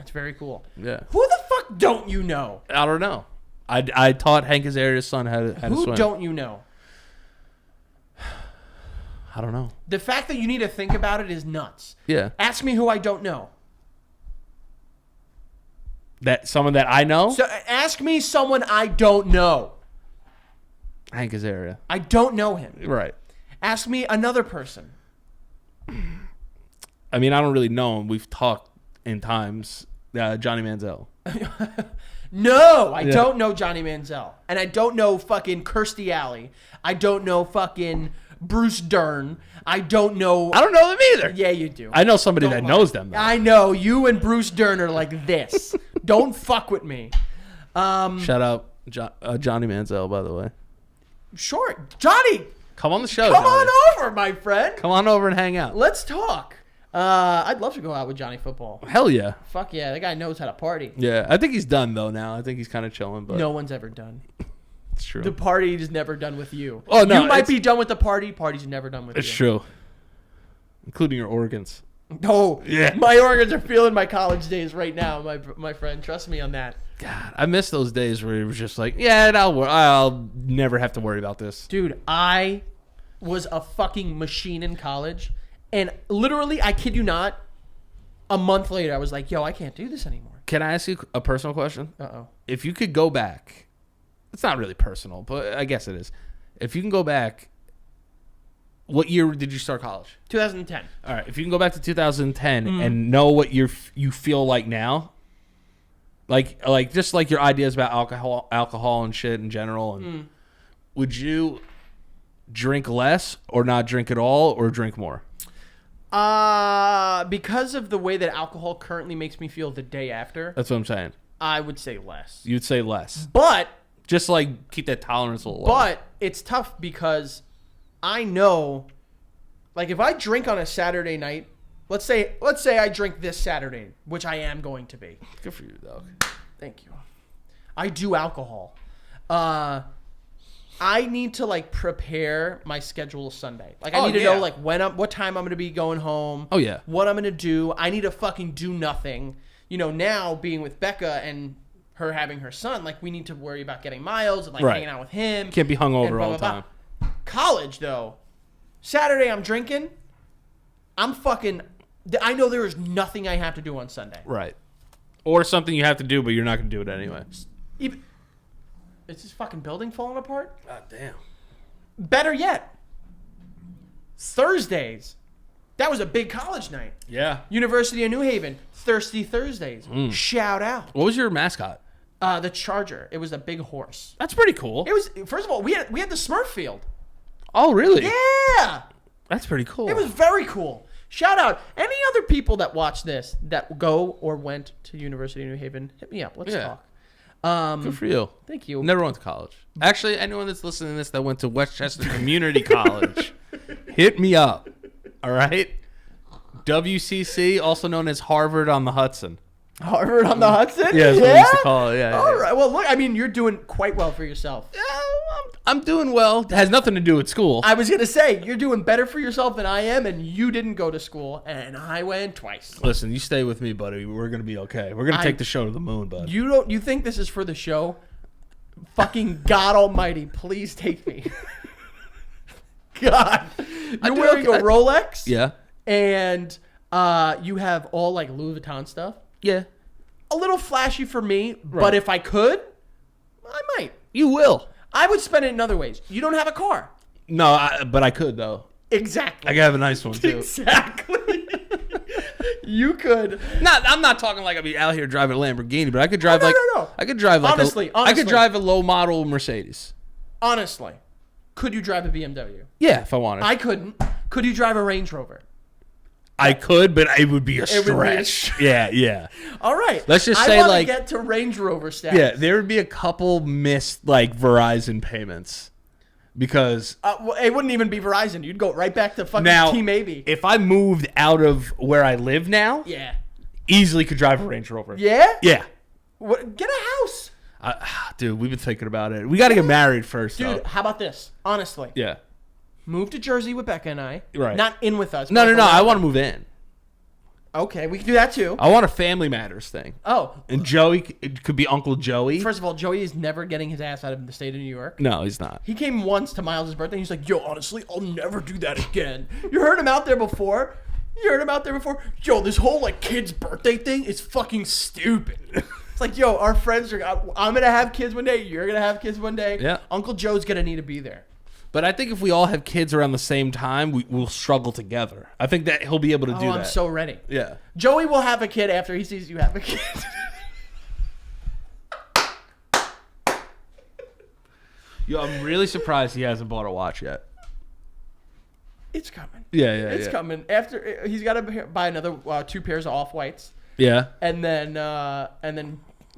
B: it's very cool.
A: Yeah.
B: Who the fuck don't you know?
A: I don't know. I taught Hank Azaria's son how to swim.
B: Who don't you know?
A: I don't know.
B: The fact that you need to think about it is nuts.
A: Yeah.
B: Ask me who I don't know.
A: That someone that I know?
B: So ask me someone I don't know.
A: Hank Azaria.
B: I don't know him.
A: Right.
B: Ask me another person.
A: I mean, I don't really know him. We've talked in times. Johnny Manziel.
B: No, I don't know Johnny Manziel. And I don't know fucking Kirstie Alley. I don't know fucking Bruce Dern. I don't know
A: them either.
B: Yeah, you do.
A: I know somebody that knows them, though.
B: I know. You and Bruce Dern are like this. Don't fuck with me.
A: Shout out Johnny Manziel, by the way.
B: Sure. Johnny,
A: Come on the show,
B: come
A: Johnny.
B: on over, my friend.
A: Come on over and hang out.
B: Let's talk. I'd love to go out with Johnny Football.
A: Hell yeah.
B: Fuck yeah. That guy knows how to party.
A: Yeah, I think he's done, though, now. I think he's kind of chilling, but
B: No one's ever done.
A: it's true.
B: The party is never done with you.
A: Oh, no,
B: You might
A: it's-
B: be done with the party. Party's never done with
A: It's
B: you.
A: true. Including your organs.
B: Oh,
A: Yeah.
B: My organs are feeling my college days right now, my friend. Trust me on that.
A: God, I miss those days where it was just like, yeah, I'll never have to worry about this.
B: Dude, I was a fucking machine in college. And literally, I kid you not, a month later, I was like, yo, I can't do this anymore.
A: Can I ask you a personal question?
B: Uh-oh.
A: If you could go back, it's not really personal, but I guess it is. If you can go back, what year did you start college?
B: 2010.
A: All right, if you can go back to 2010 and know what you feel like now, like just like your ideas about alcohol and shit in general, and would you drink less or not drink at all or drink more?
B: Because of the way that alcohol currently makes me feel the day after,
A: That's what I'm saying.
B: I would say less.
A: You'd say less.
B: But
A: Just like keep that tolerance a little low.
B: But it's tough because I know, like, if I drink on a Saturday night, let's say I drink this Saturday, which I am going to be.
A: Good for you, dog.
B: Thank you. I do alcohol. I need to like prepare my schedule Sunday. Like I need to know like what time I'm going to be going home.
A: Oh yeah.
B: What I'm going to do. I need to fucking do nothing. You know, now being with Becca and her having her son, like we need to worry about getting Miles and like hanging out with him.
A: Can't be hungover
B: and blah,
A: all the
B: blah,
A: time.
B: blah. College though, Saturday I'm drinking. I'm fucking. I know there is nothing I have to do on Sunday.
A: Right. Or something you have to do, but you're not going to do it anyway.
B: Even, is this fucking building falling apart?
A: God damn.
B: Better yet, Thursdays. That was a big college night.
A: Yeah.
B: University of New Haven, Thirsty Thursdays. Shout out.
A: What was your mascot?
B: The Charger. It was a big horse.
A: That's pretty cool.
B: It was, first of all, we had the Smurf field.
A: Oh, really?
B: Yeah.
A: That's pretty cool.
B: It was very cool. Shout out. Any other people that watch this that go or went to University of New Haven, hit me up. Let's talk.
A: Good for you.
B: Thank you.
A: Never went to college. Actually, anyone that's listening to this that went to Westchester Community College, hit me up. All right? WCC, also known as Harvard on the Hudson.
B: Harvard on the Hudson?
A: Yeah, that's what we used to call it. Yeah.
B: All right. Well, look, I mean, you're doing quite well for yourself.
A: Yeah, I'm doing well. It has nothing to do with school.
B: I was going to say, you're doing better for yourself than I am, and you didn't go to school, and I went twice.
A: Listen, you stay with me, buddy. We're going to be okay. We're going to take the show to the moon, bud.
B: You think this is for the show? Fucking God almighty, please take me. God. You're wearing a Rolex?
A: Yeah.
B: And you have all, like, Louis Vuitton stuff?
A: Yeah.
B: A little flashy for me, but if I could, I might.
A: You will.
B: I would spend it in other ways. You don't have a car.
A: No, but I could, though.
B: Exactly.
A: I could have a nice one, too.
B: Exactly. You could.
A: I'm not talking like I'd be out here driving a Lamborghini, but I could drive
B: No.
A: I could drive like
B: Honestly.
A: I could drive a low model Mercedes.
B: Honestly, could you drive a BMW?
A: Yeah, if I wanted.
B: I couldn't. Could you drive a Range Rover?
A: I could, but it would be a
B: It would be a
A: stretch. Yeah.
B: All right.
A: Let's just
B: I
A: say,
B: wanna
A: like,
B: get to Range Rover status.
A: Yeah, there would be a couple missed like Verizon payments because
B: Well, it wouldn't even be Verizon. You'd go right back to fucking
A: now
B: T-Maybe.
A: if I moved out of where I live now,
B: Yeah.
A: easily could drive a Range Rover.
B: Yeah?
A: Yeah.
B: Get a house.
A: Dude, we've been thinking about it. We got to get married first,
B: Dude,
A: though.
B: how about this? Honestly.
A: Yeah.
B: Move to Jersey with Becca and I.
A: Right.
B: Not in with us.
A: No.
B: but
A: I
B: around.
A: want to move in.
B: Okay, we can do that too.
A: I want a Family Matters thing.
B: Oh.
A: And Joey, it could be Uncle Joey.
B: First of all, Joey is never getting his ass out of the state of New York.
A: No, he's not.
B: He came once to Miles' birthday, and he's like, yo, honestly, I'll never do that again. You heard him out there before? Yo, this whole, like, kid's birthday thing is fucking stupid. It's like, yo, our friends are... I'm going to have kids one day. You're going to have kids one day.
A: Yeah.
B: Uncle Joe's going to need to be there.
A: But I think if we all have kids around the same time, we'll struggle together. I think that he'll be able to do that.
B: I'm so ready.
A: Yeah.
B: Joey will have a kid after he sees you have a kid.
A: Yo, I'm really surprised he hasn't bought a watch yet.
B: It's coming.
A: Yeah.
B: It's coming. After he's got to buy another 2 pairs of off-whites.
A: Yeah.
B: And then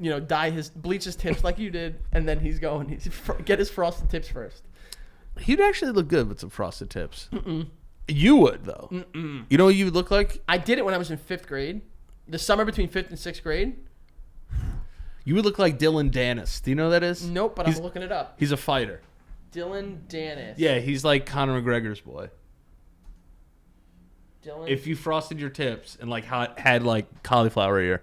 B: you know, bleach his tips like you did, and then he's get his frosted tips first.
A: He'd actually look good with some frosted tips. You would, though. You know what you would look like?
B: I did it when I was in 5th grade. The summer between 5th and 6th grade.
A: You would look like Dylan Dennis. Do you know who that is?
B: Nope, but I'm looking it up.
A: He's a fighter.
B: Dylan Dennis.
A: Yeah, he's like Conor McGregor's boy.
B: Dylan.
A: If you frosted your tips and like had like cauliflower ear,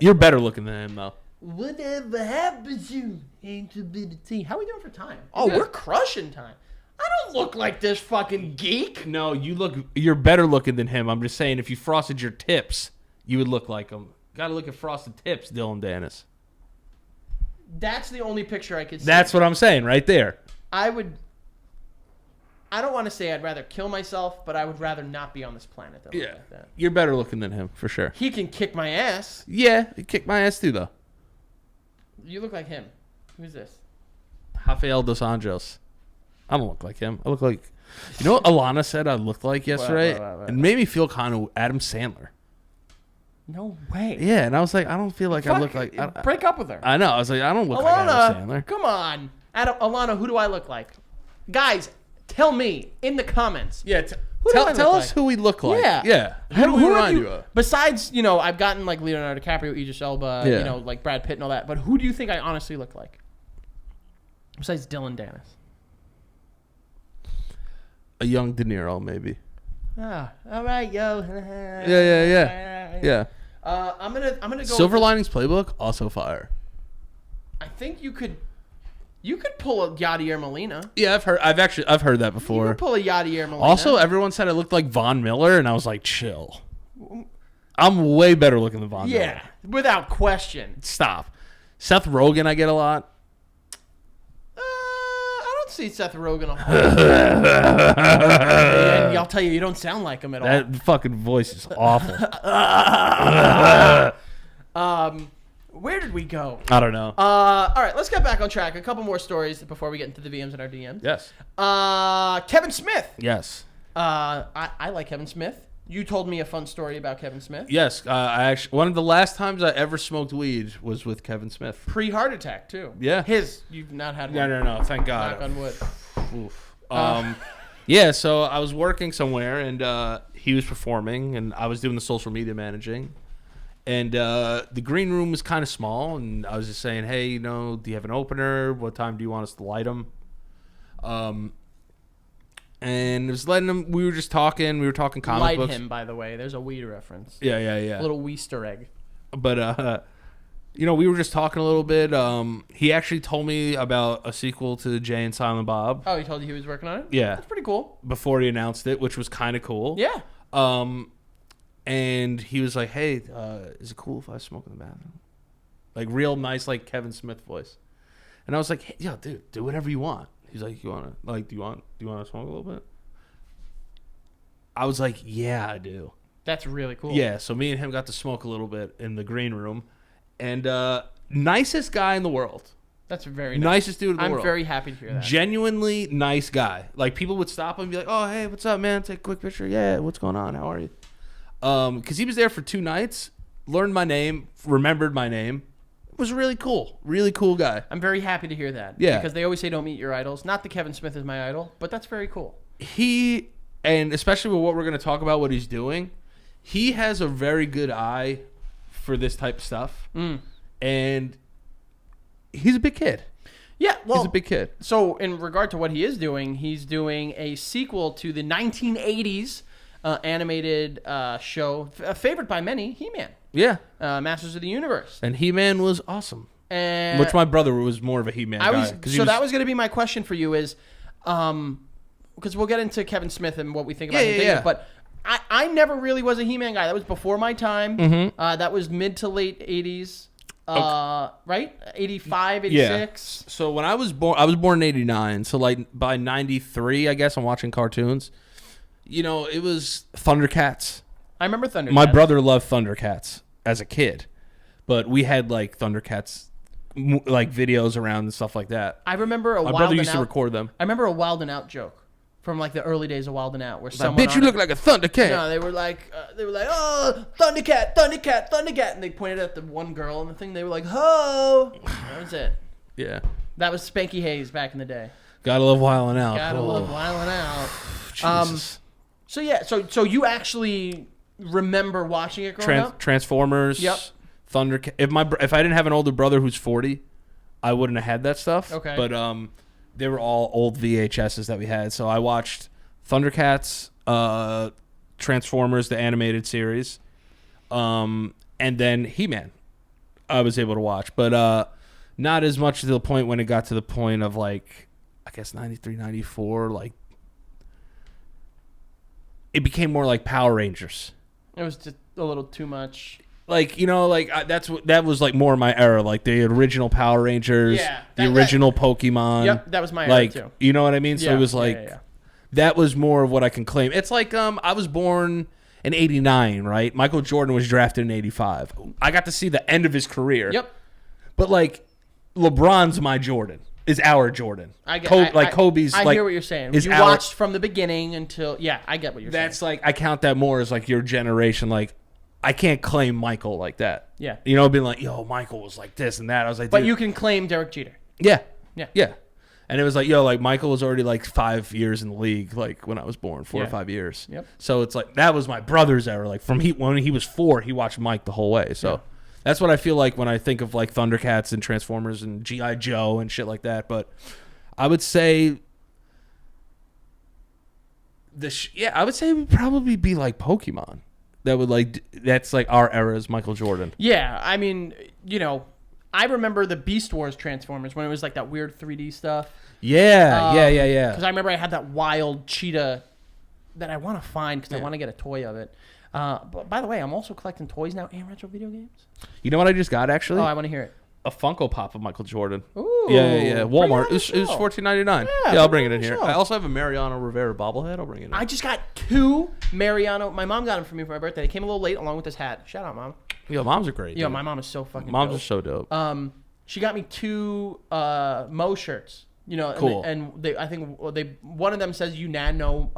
A: you're better looking than him, though.
B: Whatever happens, you ain't too big a team. How are we doing for time? Oh,
A: Yeah.
B: we're crushing time. I don't look like this fucking geek.
A: No, you're better looking than him. I'm just saying, if you frosted your tips, you would look like him. Got to look at frosted tips, Dylan Dennis.
B: That's the only picture I could see.
A: That's what I'm saying right there.
B: I don't want to say I'd rather kill myself, but I would rather not be on this planet. That
A: Yeah,
B: like that.
A: you're better looking than him for sure.
B: He can kick my ass.
A: Yeah, he kicked my ass too, though.
B: You look like him. Who's this?
A: Rafael dos Anjos. I don't look like him. I look like, you know what Alana said I looked like yesterday?
B: What?
A: It made me feel kind of Adam Sandler.
B: No way.
A: Yeah, and I was like, I don't feel like I look like.
B: Break up with her.
A: I know. I was like, I don't look like Adam Sandler.
B: Come on. Alana, who do I look like? Guys, tell me in the comments.
A: Yeah,
B: Who do I
A: tell
B: look
A: us
B: like?
A: who we look like.
B: Yeah.
A: Yeah. Who do we
B: have
A: remind you of?
B: Besides, you know, I've gotten like Leonardo DiCaprio, Idris Elba,
A: Yeah.
B: you know, like Brad Pitt and all that. But who do you think I honestly look like? Besides Dylan Dennis.
A: A young De Niro, maybe.
B: Ah, all right, yo.
A: Yeah.
B: I'm gonna go.
A: Silver Linings Playbook, also fire.
B: I think you could pull a Yadier Molina.
A: Yeah, I've heard that
B: You
A: before.
B: could pull a Yadier Molina.
A: Also, everyone said I looked like Von Miller, and I was like, chill. I'm way better looking than Von Miller.
B: yeah, without question.
A: Stop. Seth Rogen, I get a lot.
B: I don't see Seth Rogen a whole lot. And I'll tell you, you don't sound like him at all.
A: That fucking voice is awful.
B: Where did we go?
A: I don't know.
B: All right, let's get back on track. A couple more stories before we get into the VMs and our DMs.
A: Yes.
B: Kevin Smith.
A: Yes.
B: I like Kevin Smith. You told me a fun story about Kevin Smith.
A: Yes. I actually one of the last times I ever smoked weed was with Kevin Smith.
B: Pre-heart attack, too.
A: Yeah.
B: You've not had one.
A: No. Thank God.
B: Knock on wood.
A: Oof. Yeah, so I was working somewhere, and he was performing, and I was doing the social media managing. And the green room was kind of small, and I was just saying, hey, do you have an opener? What time do you want us to light them? And it was letting him. We were just talking. We were talking comic books.
B: Light him, by the way. There's a weed reference.
A: Yeah.
B: A little Easter egg.
A: But we were just talking a little bit. He actually told me about a sequel to Jay and Silent Bob.
B: Oh, he told you he was working on it?
A: Yeah,
B: that's pretty cool.
A: Before he announced it, which was kind of cool.
B: Yeah.
A: And he was like, "Hey, is it cool if I smoke in the bathroom?" Like real nice, like Kevin Smith voice. And I was like, "Hey, yo, dude, do whatever you want." He's like, "You want to do you want to smoke a little bit?" I was like, "Yeah, I do."
B: That's really cool.
A: Yeah, so me and him got to smoke a little bit in the green room, and nicest guy in the world.
B: That's very nice.
A: Nicest dude in the world.
B: I'm very happy to hear that.
A: Genuinely nice guy. Like people would stop him and be like, "Oh, hey, what's up, man? Take a quick picture." "Yeah, what's going on? How are you?" Because he was there for 2 nights, learned my name, remembered my name. Was really cool guy.
B: I'm very happy to hear that.
A: Yeah,
B: because they always say don't meet your idols. Not that Kevin Smith is my idol, but that's very cool.
A: He, and especially with what we're going to talk about, what he's doing, he has a very good eye for this type of stuff. And he's a big kid.
B: Yeah, well,
A: he's a big kid.
B: So in regard to what he is doing, he's doing a sequel to the 1980s animated show, favored by many, He-Man.
A: Yeah.
B: Masters of the Universe.
A: And He-Man was awesome.
B: And
A: which my brother was more of a He-Man guy.
B: That was going to be my question for you is, because we'll get into Kevin Smith and what we think about him.
A: Yeah.
B: But I never really was a He-Man guy. That was before my time.
A: Mm-hmm.
B: That was mid to late 80s. Right? 85, 86.
A: Yeah. So when I was born in 89. So like by 93, I guess I'm watching cartoons. It was Thundercats.
B: I remember Thundercats.
A: My brother loved Thundercats as a kid, but we had like Thundercats like videos around and stuff like that.
B: I remember
A: my brother used to record them.
B: I remember a Wild 'N Out joke from like the early days of Wild 'N Out where
A: someone bitch, you look like a Thundercat.
B: No, they were like, oh, Thundercat, Thundercat, Thundercat, and they pointed at the one girl in the thing. They were like, ho. That was it.
A: Yeah.
B: That was Spanky Hayes back in the day.
A: Gotta love Wild 'N Out.
B: Gotta love Wild 'N Out.
A: Jesus.
B: So yeah, so you actually remember watching it growing up?
A: Transformers.
B: Yep.
A: Thundercat. If I didn't have an older brother who's 40, I wouldn't have had that stuff.
B: Okay.
A: But they were all old VHSs that we had. So I watched Thundercats, Transformers, the animated series, and then He-Man. I was able to watch, but not as much to the point when it got to the point of like, I guess 93, 94, like. It became more like Power Rangers.
B: It was just a little too much.
A: Like, that was like more my era, like the original Power Rangers, the original Pokemon.
B: Yep, that was my era too.
A: You know what I mean?
B: Yeah,
A: so it was like that was more of what I can claim. It's like I was born in 89, right? Michael Jordan was drafted in 85. I got to see the end of his career.
B: Yep.
A: But like LeBron's my Jordan. Is our Jordan. Kobe's
B: I
A: like,
B: hear what you're saying. You watched from the beginning until I get what you're saying.
A: That's like I count that more as like your generation. Like I can't claim Michael like that.
B: Yeah.
A: Being like, yo, Michael was like this and that. I was like,
B: but you can claim Derek Jeter.
A: Yeah.
B: Yeah.
A: Yeah. And it was like, yo, like Michael was already like 5 years in the league, like when I was born, 4 or 5 years.
B: Yep.
A: So it's like that was my brother's era. Like when he was 4, he watched Mike the whole way. So that's what I feel like when I think of like Thundercats and Transformers and G.I. Joe and shit like that. But I would say I would say it would probably be like Pokemon. That would like that's like our era as Michael Jordan.
B: Yeah, I mean, I remember the Beast Wars Transformers when it was like that weird 3D stuff.
A: Yeah.
B: Because I remember I had that wild cheetah that I want to find because I want to get a toy of it. But by the way, I'm also collecting toys now and retro video games.
A: You know what I just got actually?
B: Oh, I want to hear it.
A: A Funko Pop of Michael Jordan.
B: Ooh.
A: Yeah. Walmart. It was $14.99. Yeah, I'll bring it in here.
B: Show.
A: I also have a Mariano Rivera bobblehead. I'll bring it in.
B: I just got 2 Mariano. My mom got them for me for my birthday. They came a little late along with this hat. Shout out, Mom.
A: Yo, moms are great.
B: Yo, my mom is so fucking
A: Moms
B: dope.
A: are so dope.
B: She got me 2 Mo shirts.
A: Cool.
B: And I think one of them says unanimous.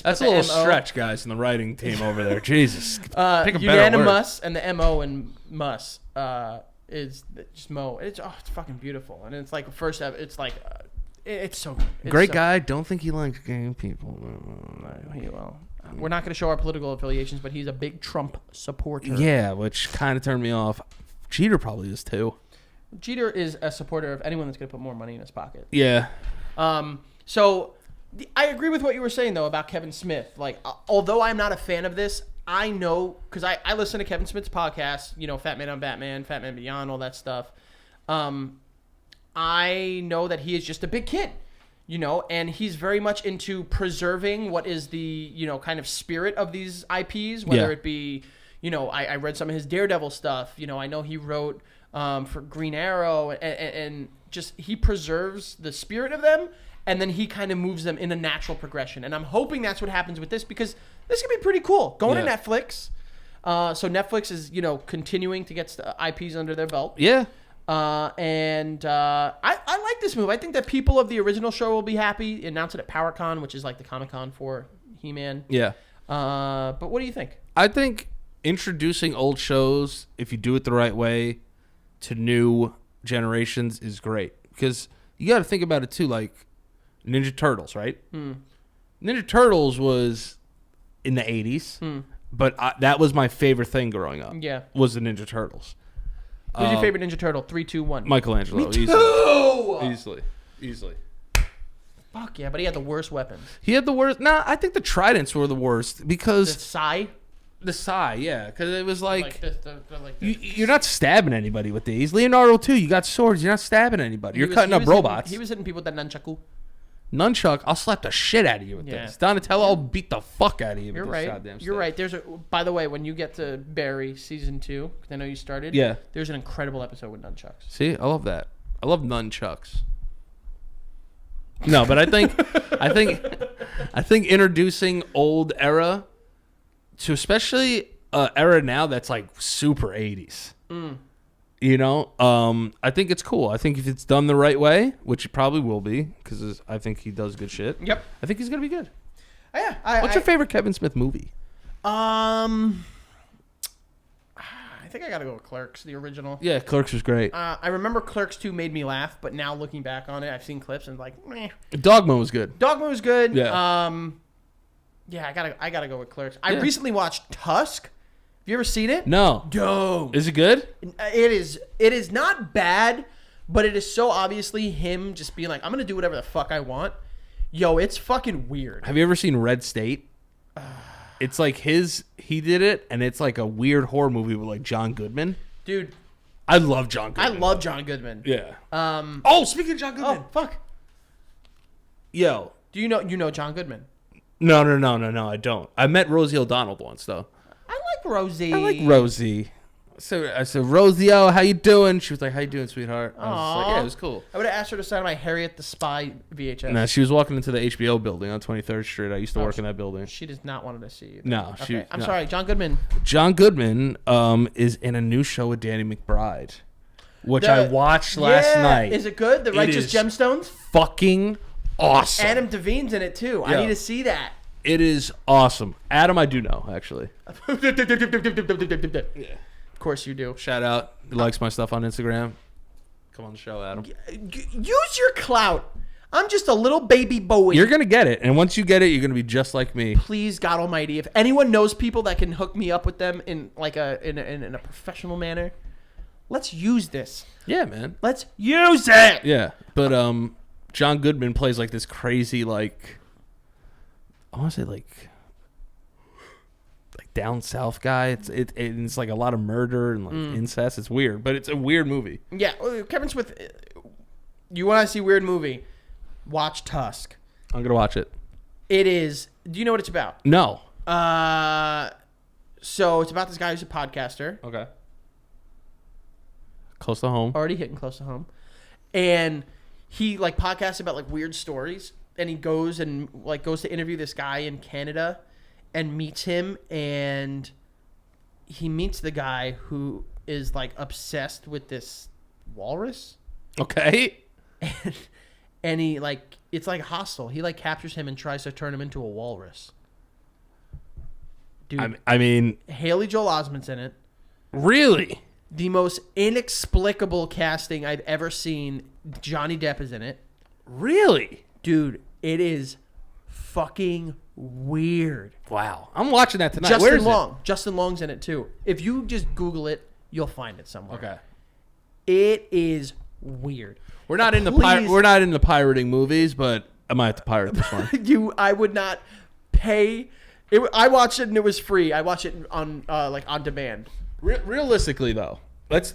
A: That's a little stretch, guys, in the writing team over there. Jesus. Pick a
B: unanimous, and the MO and mus is just Mo. It's fucking beautiful, and it's like it's like It's so good. It's
A: Great
B: so
A: guy. Don't think he likes gay people.
B: Well, we're not going to show our political affiliations, but he's a big Trump supporter.
A: Yeah, which kind of turned me off. Jeter probably is too.
B: Jeter is a supporter of anyone that's going to put more money in his pocket.
A: Yeah.
B: So I agree with what you were saying, though, about Kevin Smith. Like, although I'm not a fan of this, I know, because I listen to Kevin Smith's podcast, you know, Fat Man on Batman, Fat Man Beyond, all that stuff. I know that he is just a big kid, you know, and he's very much into preserving what is the, you know, kind of spirit of these IPs, whether it be, you know, I read some of his Daredevil stuff. You know, I know he wrote for Green Arrow, and just he preserves the spirit of them, and then he kind of moves them in a natural progression. And I'm hoping that's what happens with this, because this could be pretty cool. Going to Netflix. So Netflix is, you know, continuing to get IPs under their belt.
A: Yeah.
B: I like this move. I think that people of the original show will be happy. Announce it at PowerCon, which is like the Comic-Con for He-Man.
A: Yeah.
B: But what do you think?
A: I think introducing old shows, if you do it the right way, to new generations is great. Because you got to think about it too, like Ninja Turtles, right? Ninja Turtles was in the 80s, but that was my favorite thing growing up.
B: Yeah.
A: Was the Ninja Turtles.
B: Who's your favorite Ninja Turtle? 3, 2, 1.
A: Michelangelo.
B: Me too!
A: Easily.
B: Fuck yeah, but he had the worst weapons.
A: He had the worst. Nah, I think the tridents were the worst because
B: The Sai?
A: the Sai, yeah, because it was like
B: this.
A: you're not stabbing anybody with these. Leonardo too. You got swords. You're not stabbing anybody. You're cutting up robots.
B: He was hitting people with that nunchaku.
A: Nunchuck. I'll slap the shit out of you with this. Donatello, I'll beat the fuck out of you.
B: You're
A: with
B: right.
A: This goddamn
B: You're
A: stick.
B: right. There's a. By the way, when you get to Barry season 2, because I know you started.
A: Yeah.
B: There's an incredible episode with nunchucks.
A: See, I love that. I love nunchucks. No, but I think introducing old era to especially era now that's like super 80s. You know, I think it's cool. I think if it's done the right way, which it probably will be, because I think he does good shit.
B: Yep.
A: I think he's gonna be good.
B: Yeah.
A: What's your favorite Kevin Smith movie?
B: I think I gotta go with Clerks, the original.
A: Yeah, Clerks was great.
B: I remember Clerks 2 made me laugh, but now looking back on it, I've seen clips and like, meh.
A: Dogma was good.
B: Dogma was good.
A: Yeah.
B: Yeah, I gotta go with Clerks. I recently watched Tusk. Have you ever seen it?
A: No.
B: Dope.
A: Is it good?
B: It is not bad, but it is so obviously him just being like, I'm gonna do whatever the fuck I want. Yo, it's fucking weird.
A: Have you ever seen Red State? It's like he did it, and it's like a weird horror movie with like John Goodman.
B: Dude,
A: I love John Goodman.
B: I love John Goodman.
A: Yeah.
B: Oh,
A: speaking of John Goodman.
B: oh fuck.
A: Yo.
B: Do you know John Goodman?
A: No, I don't. I met Rosie O'Donnell once, though.
B: I like Rosie.
A: I like Rosie. So I said, Rosie, how you doing? She was like, how you doing, sweetheart? I was like, yeah, it was cool.
B: I would have asked her to sign my Harriet the Spy VHS.
A: No, she was walking into the HBO building on 23rd Street. I used to work in that building.
B: She does not want to see you.
A: No,
B: okay. I'm sorry, John Goodman.
A: John Goodman is in a new show with Danny McBride, which I watched last night.
B: Is it good? The Righteous Gemstones?
A: Fucking awesome.
B: Adam Devine's in it too. I need to see that.
A: It is awesome. Adam, I do know, actually.
B: Yeah. Of course you do.
A: Shout out. He likes my stuff on Instagram. Come on the show, Adam.
B: Use your clout. I'm just a little baby boy.
A: You're going to get it. And once you get it, you're going to be just like me.
B: Please, God Almighty, if anyone knows people that can hook me up with them in like in a professional manner, let's use this.
A: Yeah, man.
B: Let's use it.
A: Yeah. But John Goodman plays like this crazy, like, I want to say like down south guy. It's like a lot of murder and like incest. It's weird, but it's a weird movie.
B: Yeah, Kevin Smith. You want to see a weird movie? Watch Tusk.
A: I'm gonna watch it.
B: It is. Do you know what it's about?
A: No.
B: So it's about this guy who's a podcaster.
A: Okay. Close to home.
B: Already hitting close to home, and he like podcasts about like weird stories, and he goes to interview this guy in Canada. And meets him, and he meets the guy who is like obsessed with this walrus.
A: Okay.
B: And he like it's like hostile. He like captures him and tries to turn him into a walrus. Dude,
A: I mean,
B: Haley Joel Osment's in it.
A: Really?
B: The most inexplicable casting I've ever seen. Johnny Depp is in it.
A: Really?
B: Dude, it is fucking weird.
A: Wow. I'm watching that tonight. Where is
B: Justin Long's in it too. If you just Google it, you'll find it somewhere.
A: Okay.
B: It is weird.
A: We're not into pirating movies, but I might have to pirate this one.
B: I would not pay. I watched it and it was free. I watched it on on demand.
A: Realistically, though, let's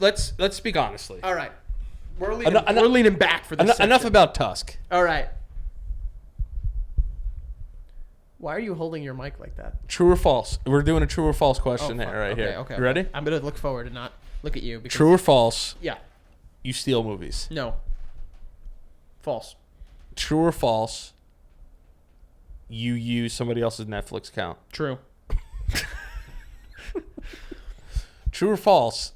A: speak honestly.
B: All right, we're leaning back for this.
A: Enough about Tusk.
B: All right. Why are you holding your mic like that?
A: True or false? We're doing a true or false question here.
B: Okay.
A: You ready?
B: I'm gonna look forward and not look at you. Because,
A: true or false?
B: Yeah.
A: You steal movies.
B: No. False.
A: True or false? You use somebody else's Netflix account.
B: True.
A: True or false?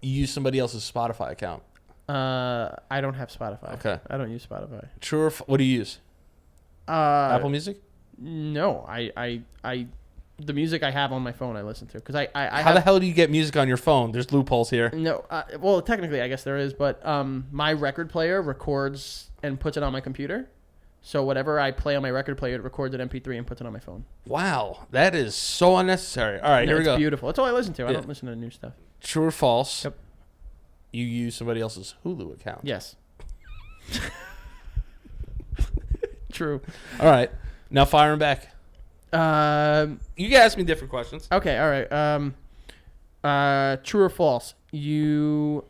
A: You use somebody else's Spotify account.
B: I don't have Spotify.
A: Okay.
B: I don't use Spotify.
A: True or what do you use? Apple Music?
B: No, the music I have on my phone I listen to because
A: How the hell do you get music on your phone? There's loopholes here.
B: No, well technically I guess there is, but my record player records and puts it on my computer. So whatever I play on my record player, it records an MP3 and puts it on my phone.
A: Wow, that is so unnecessary. All right, here we go.
B: It's beautiful. That's all I listen to. I don't listen to new stuff.
A: True or false?
B: Yep.
A: You use somebody else's Hulu account.
B: Yes. True.
A: All right. Now fire him back. You can ask me different questions.
B: Okay, all right. True or false? True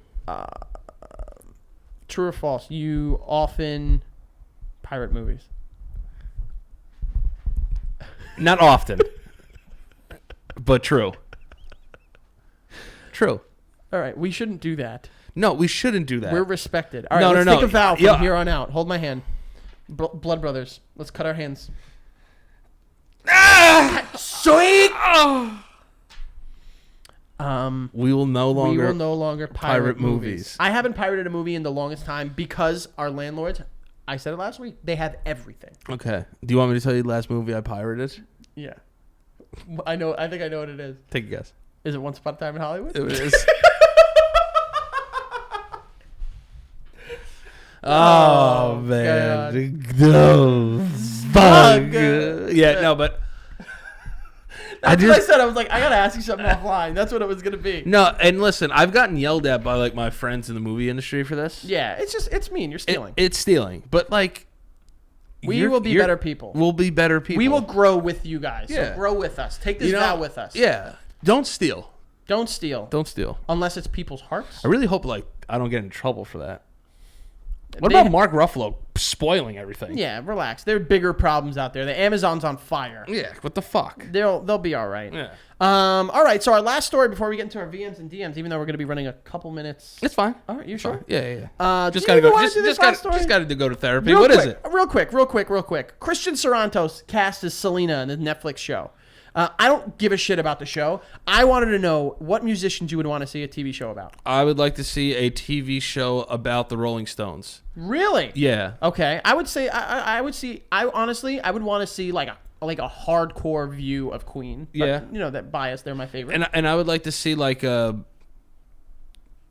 B: or false? You often pirate movies.
A: Not often. But true. True.
B: All right, we shouldn't do that.
A: No, we shouldn't do that.
B: We're respected. All right, let's take a vow from here on out. Hold my hand. Blood brothers. Let's cut our hands. Sweet.
A: We will no longer
B: pirate movies. I haven't pirated a movie in the longest time because our landlords, I said it last week, they have everything.
A: Okay. Do you want me to tell you the last movie I pirated?
B: Yeah. I know. I think I know what it is.
A: Take a guess.
B: Is it Once Upon a Time in Hollywood?
A: It is. Oh man. No. Fuck. Yeah, no, but
B: That's what I said. I was like, I gotta ask you something offline. That's what it was gonna be.
A: No, and listen, I've gotten yelled at by like my friends in the movie industry for this.
B: Yeah, it's mean. You're stealing.
A: It's stealing. But like
B: we will be better people.
A: We'll be better people.
B: We will grow with you guys.
A: Yeah.
B: So grow with us. Take this vow with us.
A: Yeah. Don't steal.
B: Don't steal.
A: Don't steal.
B: Unless it's people's hearts.
A: I really hope like I don't get in trouble for that. What about Mark Ruffalo spoiling everything?
B: Yeah, relax. There are bigger problems out there. The Amazon's on fire.
A: Yeah, what the fuck?
B: They'll be all right.
A: Yeah.
B: All right. So our last story before we get into our VMs and DMs, even though we're going to be running a couple minutes.
A: It's fine.
B: All right, you sure?
A: Yeah.
B: Just gotta go. Just
A: got to go to therapy. What is it?
B: Real quick. Christian Sorrento's cast as Selena in the Netflix show. I don't give a shit about the show. I wanted to know what musicians you would want to see a TV show about.
A: I would like to see a TV show about the Rolling Stones.
B: Really?
A: Yeah.
B: Okay. I would say I would want to see like a hardcore view of Queen. But,
A: yeah.
B: You know, that bias, they're my favorite.
A: And I would like to see like a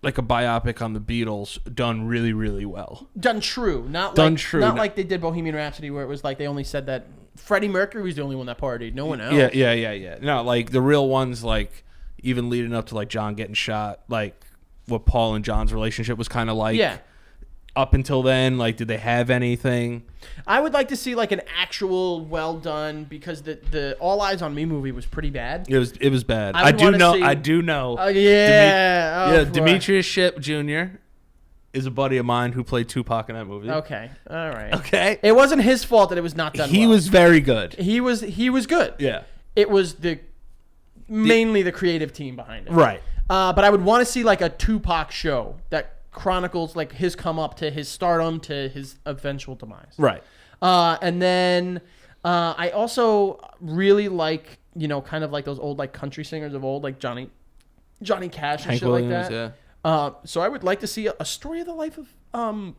A: biopic on the Beatles done really, really well.
B: Done true. Not like they did Bohemian Rhapsody where it was like they only said that Freddie Mercury was the only one that partied. No one else.
A: Yeah. No, like the real ones, like even leading up to like John getting shot, like what Paul and John's relationship was kind of like.
B: Yeah.
A: Up until then, like, did they have anything?
B: I would like to see like an actual well done because the All Eyes on Me movie was pretty bad.
A: It was bad. I do know.
B: Oh yeah.
A: Demetrius Shipp Jr. is a buddy of mine who played Tupac in that movie.
B: Okay. All right.
A: Okay.
B: It wasn't his fault that it was not done well.
A: He was very good.
B: He was good.
A: Yeah.
B: It was mainly the creative team behind it.
A: Right.
B: But I would want to see like a Tupac show that chronicles like his come up to his stardom to his eventual demise.
A: Right.
B: And then I also really like, kind of like those old like country singers of old, like Johnny Cash and
A: Hank
B: shit
A: Williams,
B: like that.
A: Yeah.
B: So I would like to see a story of the life of I'm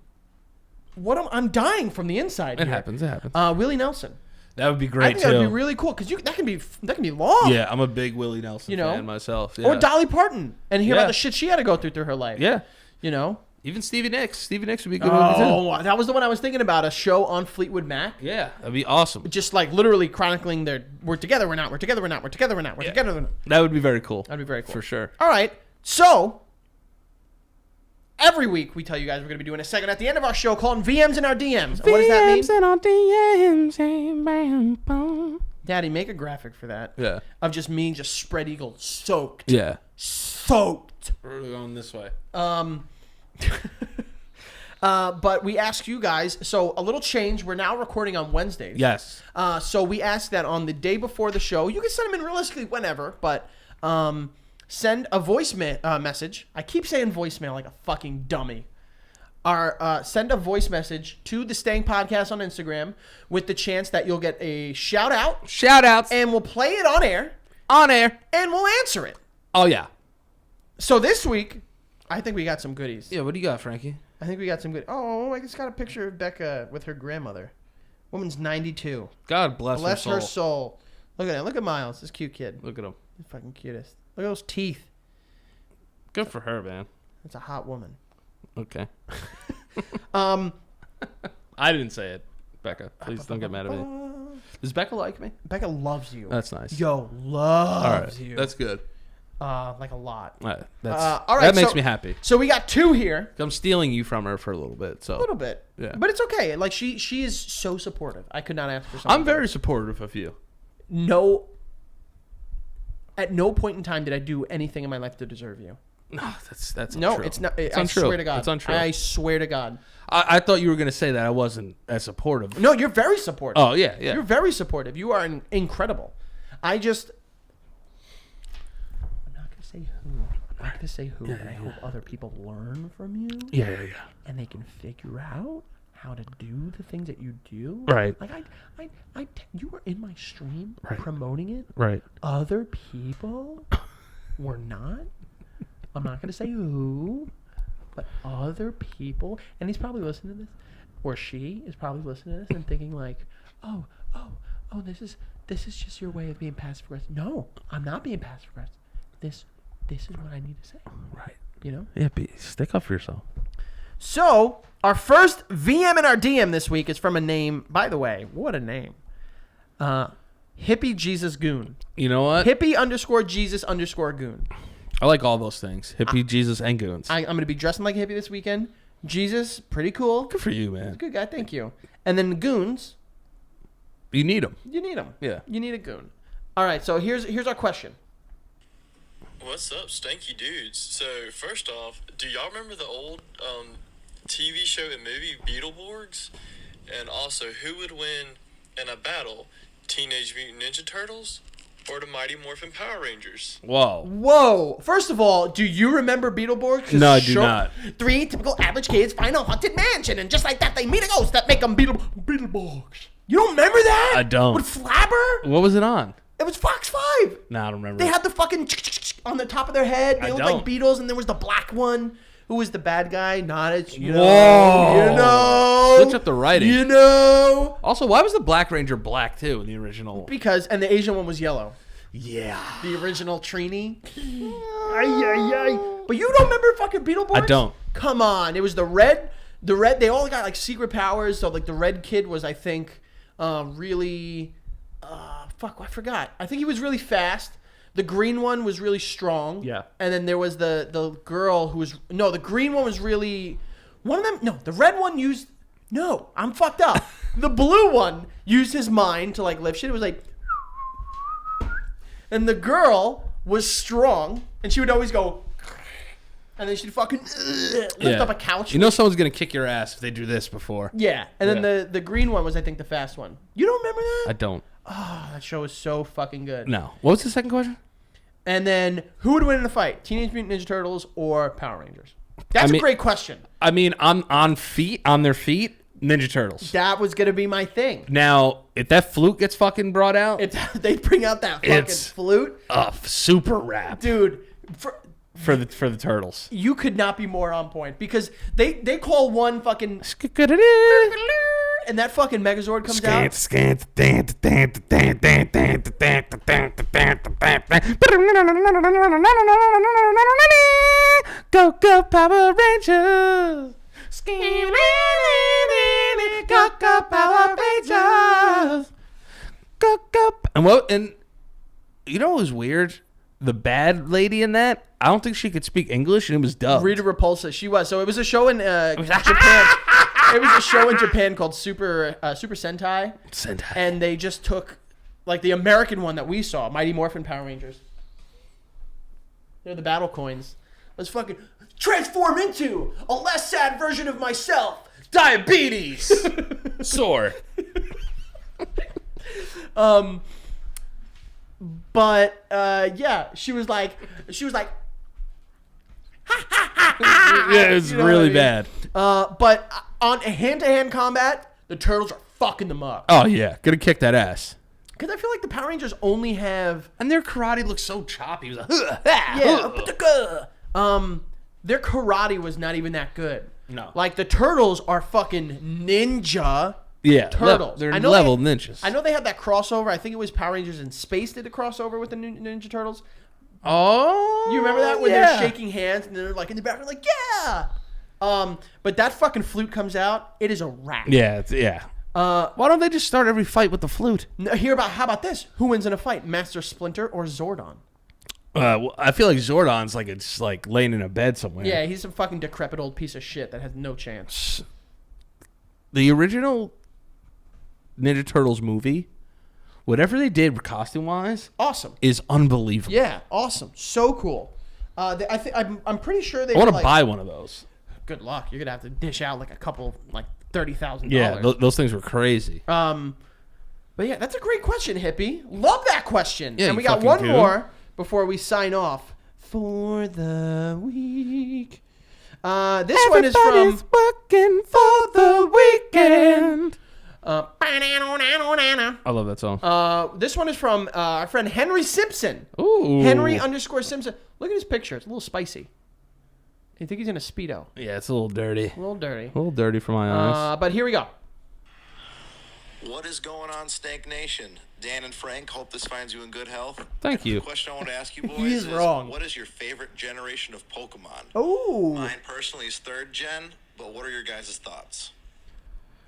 B: dying from the inside.
A: It happens.
B: Willie Nelson.
A: That would be great
B: I think that would be really cool because that can be long.
A: Yeah, I'm a big Willie Nelson fan myself. Yeah.
B: Or Dolly Parton and hear about the shit she had to go through her life.
A: Yeah. Even Stevie Nicks. Stevie Nicks would be a good movie too.
B: Oh, that was the one I was thinking about. A show on Fleetwood Mac.
A: Yeah, that'd be awesome.
B: Just like literally chronicling their we're together, we're not, we're together, we're not, we're together, we're not, we're together, we're not.
A: That would be very cool.
B: That'd be very cool.
A: For sure.
B: All right. So, every week we tell you guys we're going to be doing a segment at the end of our show called VMs in our DMs. And what does that mean?
A: VMs in our DMs.
B: Daddy, make a graphic for that.
A: Yeah.
B: Of just me, just spread eagle, soaked.
A: Yeah.
B: Soaked.
A: We're going this way.
B: But we ask you guys, so a little change. We're now recording on Wednesdays.
A: Yes.
B: So we ask that on the day before the show, you can send them in realistically whenever, but send a voice message. I keep saying voicemail like a fucking dummy. Send a voice message to the Stank Podcast on Instagram with the chance that you'll get a shout out.
A: Shout outs.
B: And we'll play it on air.
A: On air.
B: And we'll answer it.
A: Oh, yeah.
B: So this week, I think we got some goodies.
A: Yeah, what do you got, Frankie?
B: I think we got some good. Oh, I just got a picture of Becca with her grandmother. Woman's 92.
A: God bless
B: her soul. Look at that. Look at Miles. This cute kid.
A: Look at him.
B: He's fucking cutest. Look at those teeth.
A: Good for her, man.
B: That's a hot woman.
A: Okay. I didn't say it, Becca. Please don't get mad at me. Does Becca like me?
B: Becca loves you.
A: That's nice.
B: Yo, loves you.
A: That's good.
B: Like a lot.
A: All right.
B: All right,
A: that makes me happy.
B: So we got two here.
A: I'm stealing you from her for a little bit. So
B: A little bit.
A: Yeah.
B: But it's okay. Like she is so supportive. I could not ask for something.
A: I'm very supportive of you.
B: No. At no point in time did I do anything in my life to deserve you.
A: No, that's
B: no,
A: untrue.
B: it's not.
A: It's
B: I
A: untrue.
B: swear to God.
A: It's untrue.
B: I swear to God.
A: I thought you were going to say that I wasn't as supportive.
B: No, you're very supportive.
A: Oh, yeah.
B: You're very supportive. You are incredible. I'm not going to say who. I'm not going to say who, but I hope other people learn from you.
A: Yeah.
B: And they can figure out how to do the things that you do.
A: Right.
B: Like you were in my stream
A: Right.
B: promoting it.
A: Right.
B: Other people were not. I'm not going to say who, but other people, and he's probably listening to this, or she is probably listening to this and thinking like, oh, this is just your way of being passive aggressive. No, I'm not being passive aggressive. This is what I need to say.
A: Right.
B: You know?
A: Yeah, stick up for yourself.
B: So, our first VM in our DM this week is from a name, by the way, what a name. Hippie Jesus Goon.
A: You know what?
B: Hippie_Jesus_Goon.
A: I like all those things. Hippie, Jesus, and goons.
B: I'm going to be dressing like a hippie this weekend. Jesus, pretty cool.
A: Good for you, man.
B: Good guy, thank you. And then goons.
A: You need them.
B: You need them.
A: Yeah.
B: You need a goon. All right, so here's our question.
C: What's up, stanky dudes? So, first off, do y'all remember the old TV show and movie Beetleborgs? And also, who would win in a battle, Teenage Mutant Ninja Turtles or the Mighty Morphin Power Rangers?
B: Whoa. First of all, do you remember Beetleborgs?
A: No, I do not.
B: 3 typical average kids find a haunted mansion, and just like that, they meet a ghost that make them Beetleborgs. You don't remember that?
A: I don't.
B: With Flabber?
A: What was it on?
B: It was Fox 5.
A: No, I don't remember.
B: They had the fucking on the top of their head. They looked like Beatles, and there was the black one. Who was the bad guy? Not as you know.
A: Whoa.
B: You know.
A: Switch up the writing.
B: You know.
A: Also, why was the Black Ranger black too in the original?
B: Because and the Asian one was yellow.
A: Yeah.
B: The original Trini. But you don't remember fucking Beetleborgs?
A: I don't.
B: Come on. It was the red. They all got like secret powers. So like the red kid was, I think, really. I forgot. I think he was really fast. The green one was really strong.
A: Yeah.
B: And then there was the girl who was... No, the green one was really... One of them... No, the red one used... No, I'm fucked up. The blue one used his mind to like lift shit. It was like... And the girl was strong. And she would always go... And then she'd fucking lift up a couch.
A: You know someone's going to kick your ass if they do this before.
B: Yeah. And then the green one was, I think, the fast one. You don't remember that?
A: I don't.
B: Oh, that show is so fucking good.
A: No. What was the second question?
B: And then, who would win in a fight? Teenage Mutant Ninja Turtles or Power Rangers? That's a great question.
A: I mean, on their feet, Ninja Turtles.
B: That was going to be my thing.
A: Now, if that flute gets fucking brought out,
B: they bring out that fucking flute.
A: Super rap.
B: Dude,
A: for the Turtles.
B: You could not be more on point because they call one fucking... And that fucking Megazord comes out.
A: Go, go, Power Rangers. Go, go, Power Rangers. Go, go. And you know what was weird? The bad lady in that, I don't think she could speak English, and it was dubbed.
B: Rita Repulsa, she was. So it was a show in Japan. It was a show in Japan called Super Sentai.
A: Sentai.
B: And they just took, like, the American one that we saw, Mighty Morphin Power Rangers. They're the battle coins. Let's fucking transform into a less sad version of myself. Diabetes.
A: Sore.
B: But yeah, she was like,
A: yeah, it was really bad.
B: But on hand-to-hand combat, the Turtles are fucking them up.
A: Oh yeah, gonna kick that ass.
B: Because I feel like the Power Rangers only have,
A: And their karate looks so choppy. It was like,
B: their karate was not even that good.
A: No.
B: Like the Turtles are fucking ninja.
A: yeah,
B: Turtles.
A: They're
B: I know
A: level ninjas.
B: I know they had that crossover. I think it was Power Rangers in Space did a crossover with the Ninja Turtles.
A: Oh,
B: You remember that when
A: yeah.
B: they're shaking hands and they're like in the background like yeah. But that fucking flute comes out. It is a wrap.
A: Yeah, yeah. Why don't they just start every fight with the flute?
B: How about this? Who wins in a fight, Master Splinter or Zordon?
A: Well, I feel like Zordon's like it's like laying in a bed somewhere.
B: Yeah, he's a fucking decrepit old piece of shit that has no chance.
A: The original Ninja Turtles movie, whatever they did costume wise,
B: Awesome.
A: is unbelievable.
B: Yeah, awesome. So cool. I'm pretty sure they
A: I want
B: were
A: to
B: like,
A: buy one of those.
B: Good luck. You're gonna have to dish out like a couple, like $30,000.
A: Yeah, those things were crazy.
B: But yeah, that's a great question, Hippie. Love that question.
A: Yeah,
B: and we
A: you
B: got
A: fucking
B: one
A: do.
B: more before we sign off for the week. This one is
A: Everybody's
B: from
A: working for the weekend.
B: I
A: love that song.
B: This one is from our friend Henry Simpson.
A: Ooh.
B: Henry_Simpson. Look at his picture. It's a little spicy. I think he's in a Speedo.
A: Yeah, it's a little dirty.
B: A little dirty.
A: A little dirty for my eyes.
B: But here we go.
D: What is going on, Stank Nation? Dan and Frank, hope this finds you in good health.
A: Thank you.
D: The question I want to ask you boys
B: He is wrong.
D: what is your favorite generation of Pokemon?
B: Oh,
D: Mine personally is 3rd gen, but what are your guys' thoughts?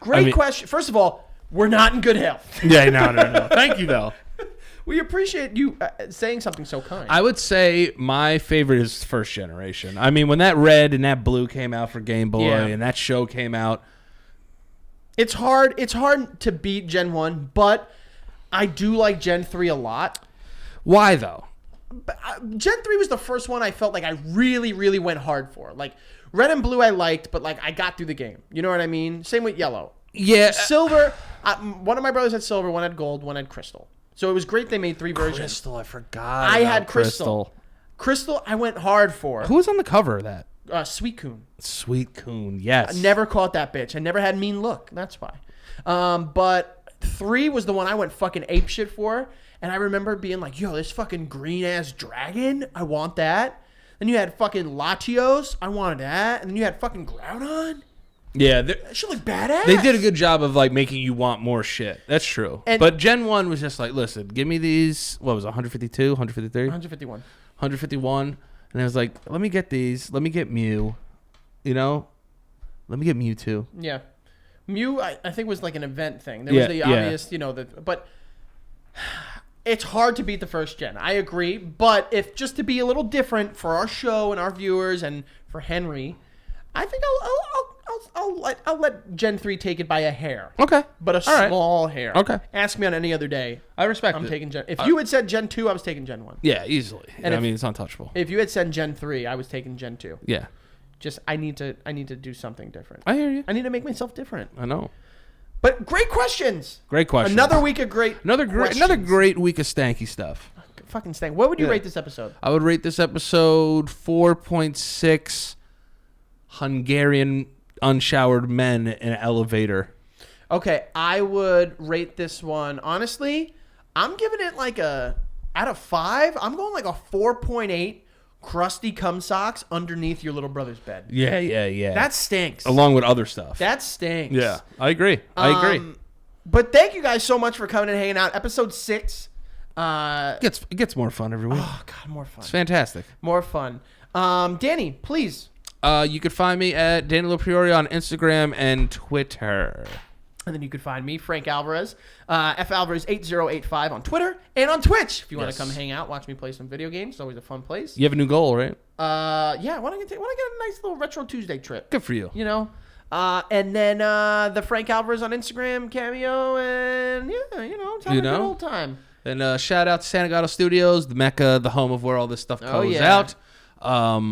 B: great question. First of all, we're not in good health.
A: Yeah, no. Thank you, though.
B: We appreciate you saying something so kind.
A: I would say my favorite is first generation. I mean, when that red and that blue came out for Game Boy
B: Yeah.
A: and that show came out.
B: It's hard to beat Gen 1, but I do like Gen 3 a lot.
A: Why, though?
B: Gen 3 was the first one I felt like I really, really went hard for. Like, Red and Blue I liked, but like I got through the game. You know what I mean? Same with Yellow.
A: Yeah.
B: Silver, one of my brothers had Silver, one had Gold, one had Crystal. So it was great they made 3 versions.
A: Crystal, I forgot.
B: I
A: about
B: had Crystal. Crystal, I went hard for.
A: Who was on the cover of that?
B: Sweet Coon.
A: Sweet Coon, yes.
B: I never caught that bitch. I never had mean look. That's why. But 3 was the one I went fucking apeshit for. And I remember being like, yo, this fucking green-ass dragon. I want that. Then you had fucking Latios. I wanted that. And then you had fucking Groudon.
A: Yeah,
B: That shit looked badass.
A: they did a good job of like making you want more shit. That's true.
B: And-
A: but Gen 1 was just like, listen, give me these, what was it, 152, 153?
B: 151.
A: 151. And I was like, let me get these. Let me get Mew. You know? Let me get Mewtwo.
B: Yeah. Mew, I think, was like an event thing. There
A: Yeah,
B: was the
A: yeah.
B: obvious, but it's hard to beat the first gen. I agree. But if just to be a little different for our show and our viewers and for Henry, I think I'll let Gen 3 take it by a hair.
A: Okay.
B: But a
A: All right.
B: small hair.
A: Okay.
B: Ask me on any other day.
A: I respect
B: I'm
A: it.
B: taking Gen. If you had said Gen 2, I was taking Gen 1.
A: Yeah, easily.
B: And
A: I
B: if-
A: mean, it's untouchable.
B: If you had said Gen 3, I was taking Gen 2.
A: Yeah.
B: Just I need to do something different.
A: I hear you.
B: I need to make myself different.
A: I know.
B: But great questions.
A: Great question.
B: Another week of great
A: Another
B: questions.
A: great week of stanky stuff.
B: Fucking Stank. What would you
A: Yeah.
B: rate this episode?
A: I would rate this episode 4.6 Hungarian unshowered men in an elevator.
B: Okay, I would rate this one. Honestly, I'm giving it like a out of 5. I'm going like a 4.8 crusty cum socks underneath your little brother's bed.
A: Yeah.
B: That stinks.
A: Along with other stuff.
B: That stinks.
A: Yeah, I agree. I agree.
B: But thank you guys so much for coming and hanging out. Episode 6.
A: It gets more fun every week.
B: Oh God, more fun.
A: It's fantastic.
B: More fun. Danny, please.
A: You could find me at Danny LaPriori on Instagram and Twitter.
B: And then you could find me, Frank Alvarez, F Alvarez 8085 on Twitter and on Twitch. If you want to come hang out, watch me play some video games. It's always a fun place.
A: You have a new goal, right?
B: Yeah. I want to get a nice little Retro Tuesday trip.
A: Good for you.
B: You know. And then the Frank Alvarez on Instagram cameo, and yeah, it's having a good old time.
A: And shout out to Santa Gato Studios, the mecca, the home of where all this stuff goes out.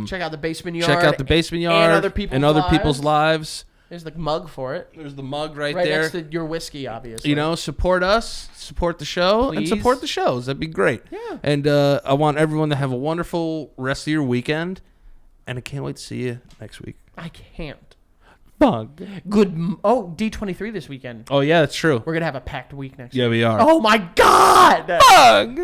B: Check out the basement yard.
A: And other people's lives.
B: There's the mug for it.
A: There's the mug right
B: there.
A: next
B: to your whiskey, obviously.
A: Support us, support the show, and support the shows. That'd be great.
B: Yeah.
A: And I want everyone to have a wonderful rest of your weekend. And I can't wait to see you next week.
B: I can't.
A: Bug.
B: Good. Oh, D23 this weekend.
A: Oh, yeah, that's true.
B: We're going to have a packed week next week.
A: Yeah, we are.
B: Oh, my God.
A: Bug.